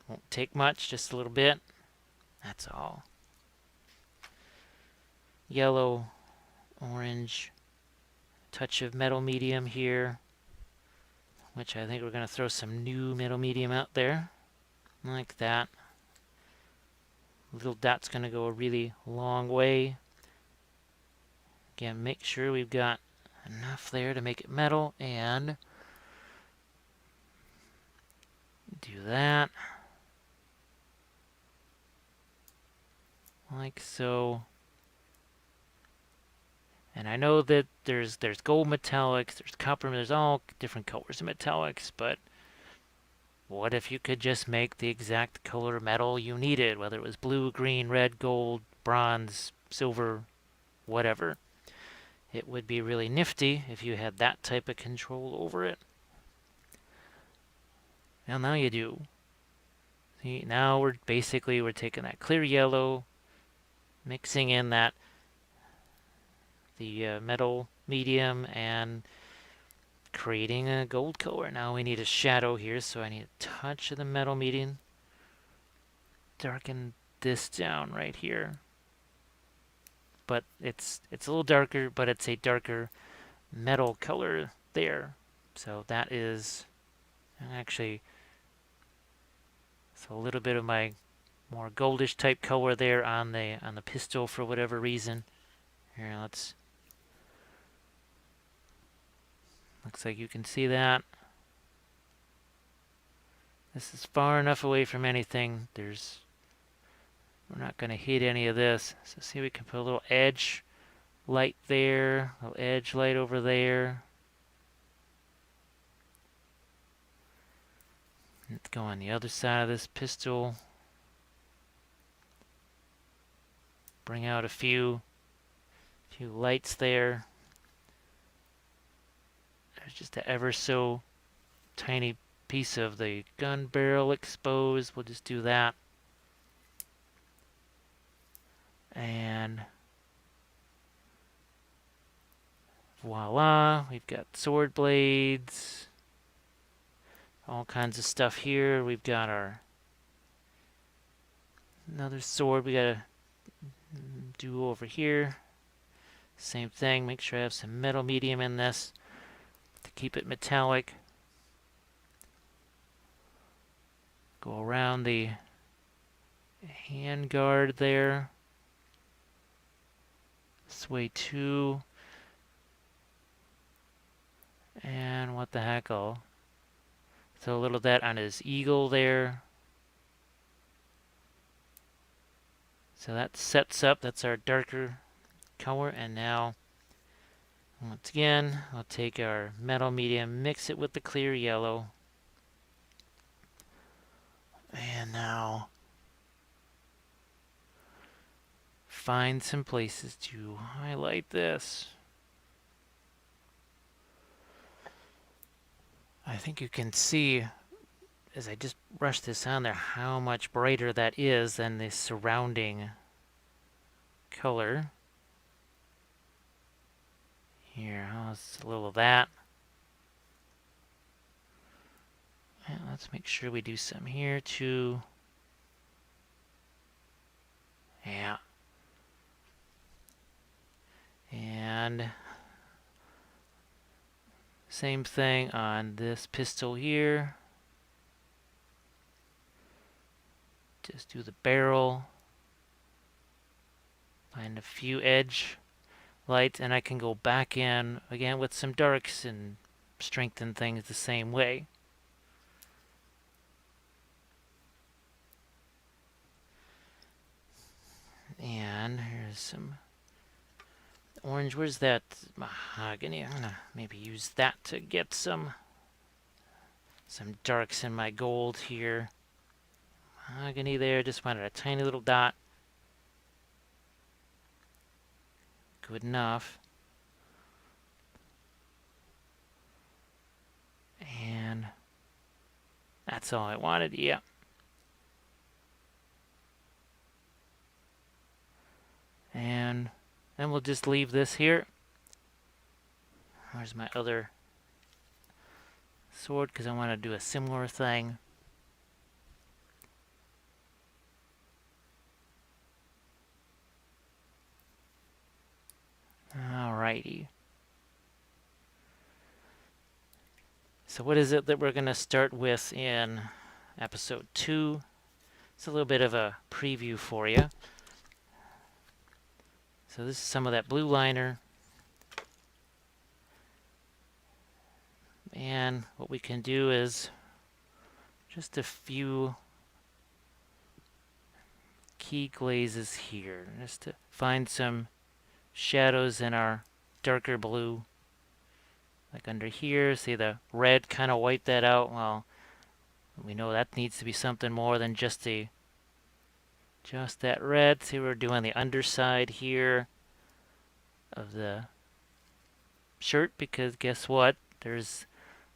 Won't take much, just a little bit. That's all. Yellow, orange, touch of metal medium here, which I think we're going to throw some new metal medium out there, like that. Little dot's going to go a really long way. Again, make sure we've got enough there to make it metal, and do that. Like so. And I know that there's gold metallics, there's copper, there's all different colors of metallics, but what if you could just make the exact color metal you needed, whether it was blue, green, red, gold, bronze, silver, whatever. It would be really nifty if you had that type of control over it. Well, now you do. See, now we're taking that clear yellow, mixing in that the metal medium, and creating a gold color. Now we need a shadow here, so I need a touch of the metal medium. Darken this down right here. But it's a little darker, but it's a darker metal color there. So that is actually, so a little bit of my more goldish type color there on the pistol for whatever reason. Here, looks like you can see that. This is far enough away from anything. We're not going to hit any of this. So see, we can put a little edge light there, a little edge light over there. Let's go on the other side of this pistol. Bring out a few lights there. There's just an ever so tiny piece of the gun barrel exposed. We'll just do that. And voila, we've got sword blades, all kinds of stuff here. We've got another sword we gotta do over here. Same thing, make sure I have some metal medium in this to keep it metallic. Go around the handguard there. This way too. And what the heck, I'll throw a little of that on his eagle there. So that sets up, that's our darker color. And now, once again, I'll take our metal medium, mix it with the clear yellow. And now, find some places to highlight this. I think you can see, as I just brush this on there, how much brighter that is than the surrounding color. Here, a little of that. And let's make sure we do some here too. Yeah. And Same thing on this pistol here. Just do the barrel. Find a few edge lights, and I can go back in again with some darks and strengthen things the same way. And here's some orange. Where's that mahogany? I'm gonna maybe use that to get some darks in my gold here. Mahogany there, just wanted a tiny little dot. Good enough. And that's all I wanted, yeah. And then we'll just leave this here. Where's my other sword? Because I want to do a similar thing. Alrighty. So what is it that we're going to start with in episode 2? It's a little bit of a preview for you. So this is some of that blue liner. And what we can do is just a few key glazes here, just to find some shadows in our darker blue. Like under here, see the red kind of wiped that out. Well, we know that needs to be something more than just that red. See, we're doing the underside here of the shirt, because guess what? There's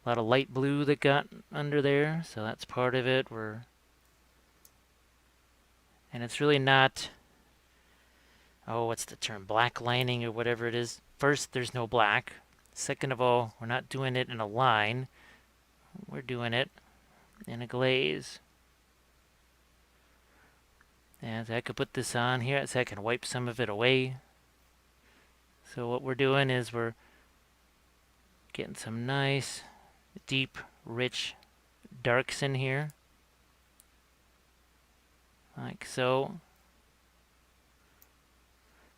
a lot of light blue that got under there, so that's part of it. And it's really not, oh, what's the term? Black lining or whatever it is. First, there's no black. Second of all, we're not doing it in a line. We're doing it in a glaze. And I could put this on here so I can wipe some of it away. So what we're doing is we're getting some nice, deep, rich darks in here. Like so.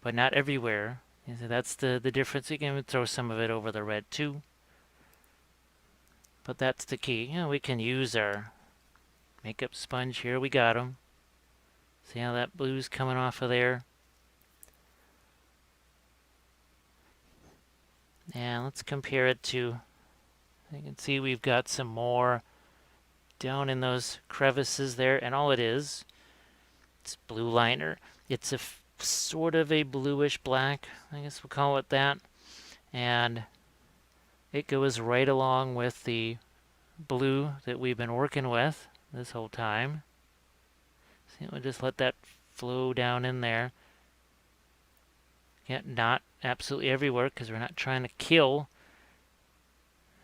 But not everywhere. So that's the difference. You can throw some of it over the red too. But that's the key. You know, we can use our makeup sponge here. We got them. See how that blue's coming off of there? And let's compare it to, you can see we've got some more down in those crevices there. And all it is, it's blue liner. It's a sort of a bluish black, I guess we'll call it that, and it goes right along with the blue that we've been working with this whole time. See, we'll just let that flow down in there. Yeah, not absolutely everywhere, because we're not trying to kill,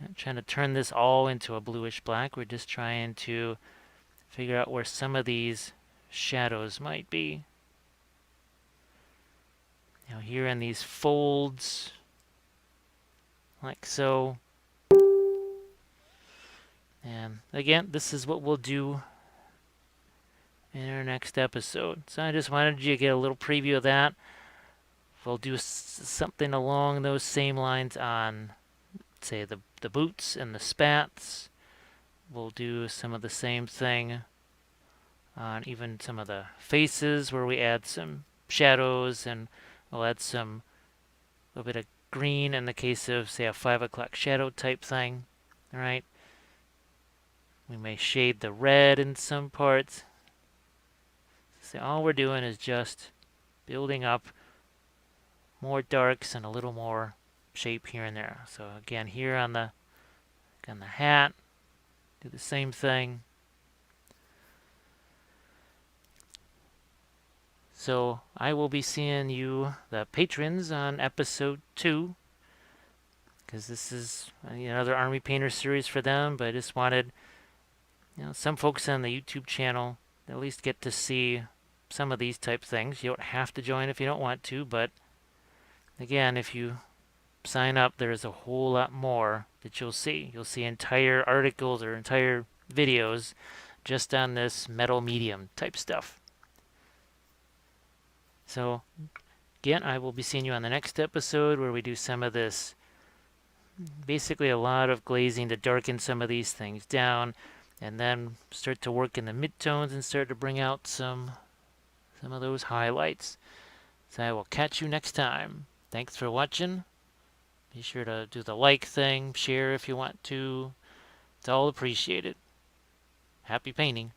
not trying to turn this all into a bluish black. We're just trying to figure out where some of these shadows might be. Now here in these folds, like so. And again, this is what we'll do in our next episode. So I just wanted you to get a little preview of that. We'll do something along those same lines on, say, the boots and the spats. We'll do some of the same thing on even some of the faces, where we add some shadows, and we'll add a little bit of green in the case of, say, a 5 o'clock shadow type thing. All right. We may shade the red in some parts. So all we're doing is just building up more darks and a little more shape here and there. So again, here on the hat, do the same thing. So I will be seeing you, the patrons, on episode 2, because this is another Army Painter series for them. But I just wanted, some folks on the YouTube channel at least get to see some of these type things. You don't have to join if you don't want to, but again, if you sign up. There's a whole lot more that you'll see. You'll see entire articles or entire videos just on this metal medium type stuff. So again, I will be seeing you on the next episode where we do some of this, basically a lot of glazing to darken some of these things down, and then start to work in the midtones and start to bring out some of those highlights. So I will catch you next time. Thanks for watching. Be sure to do the like thing, share if you want to. It's all appreciated. Happy painting.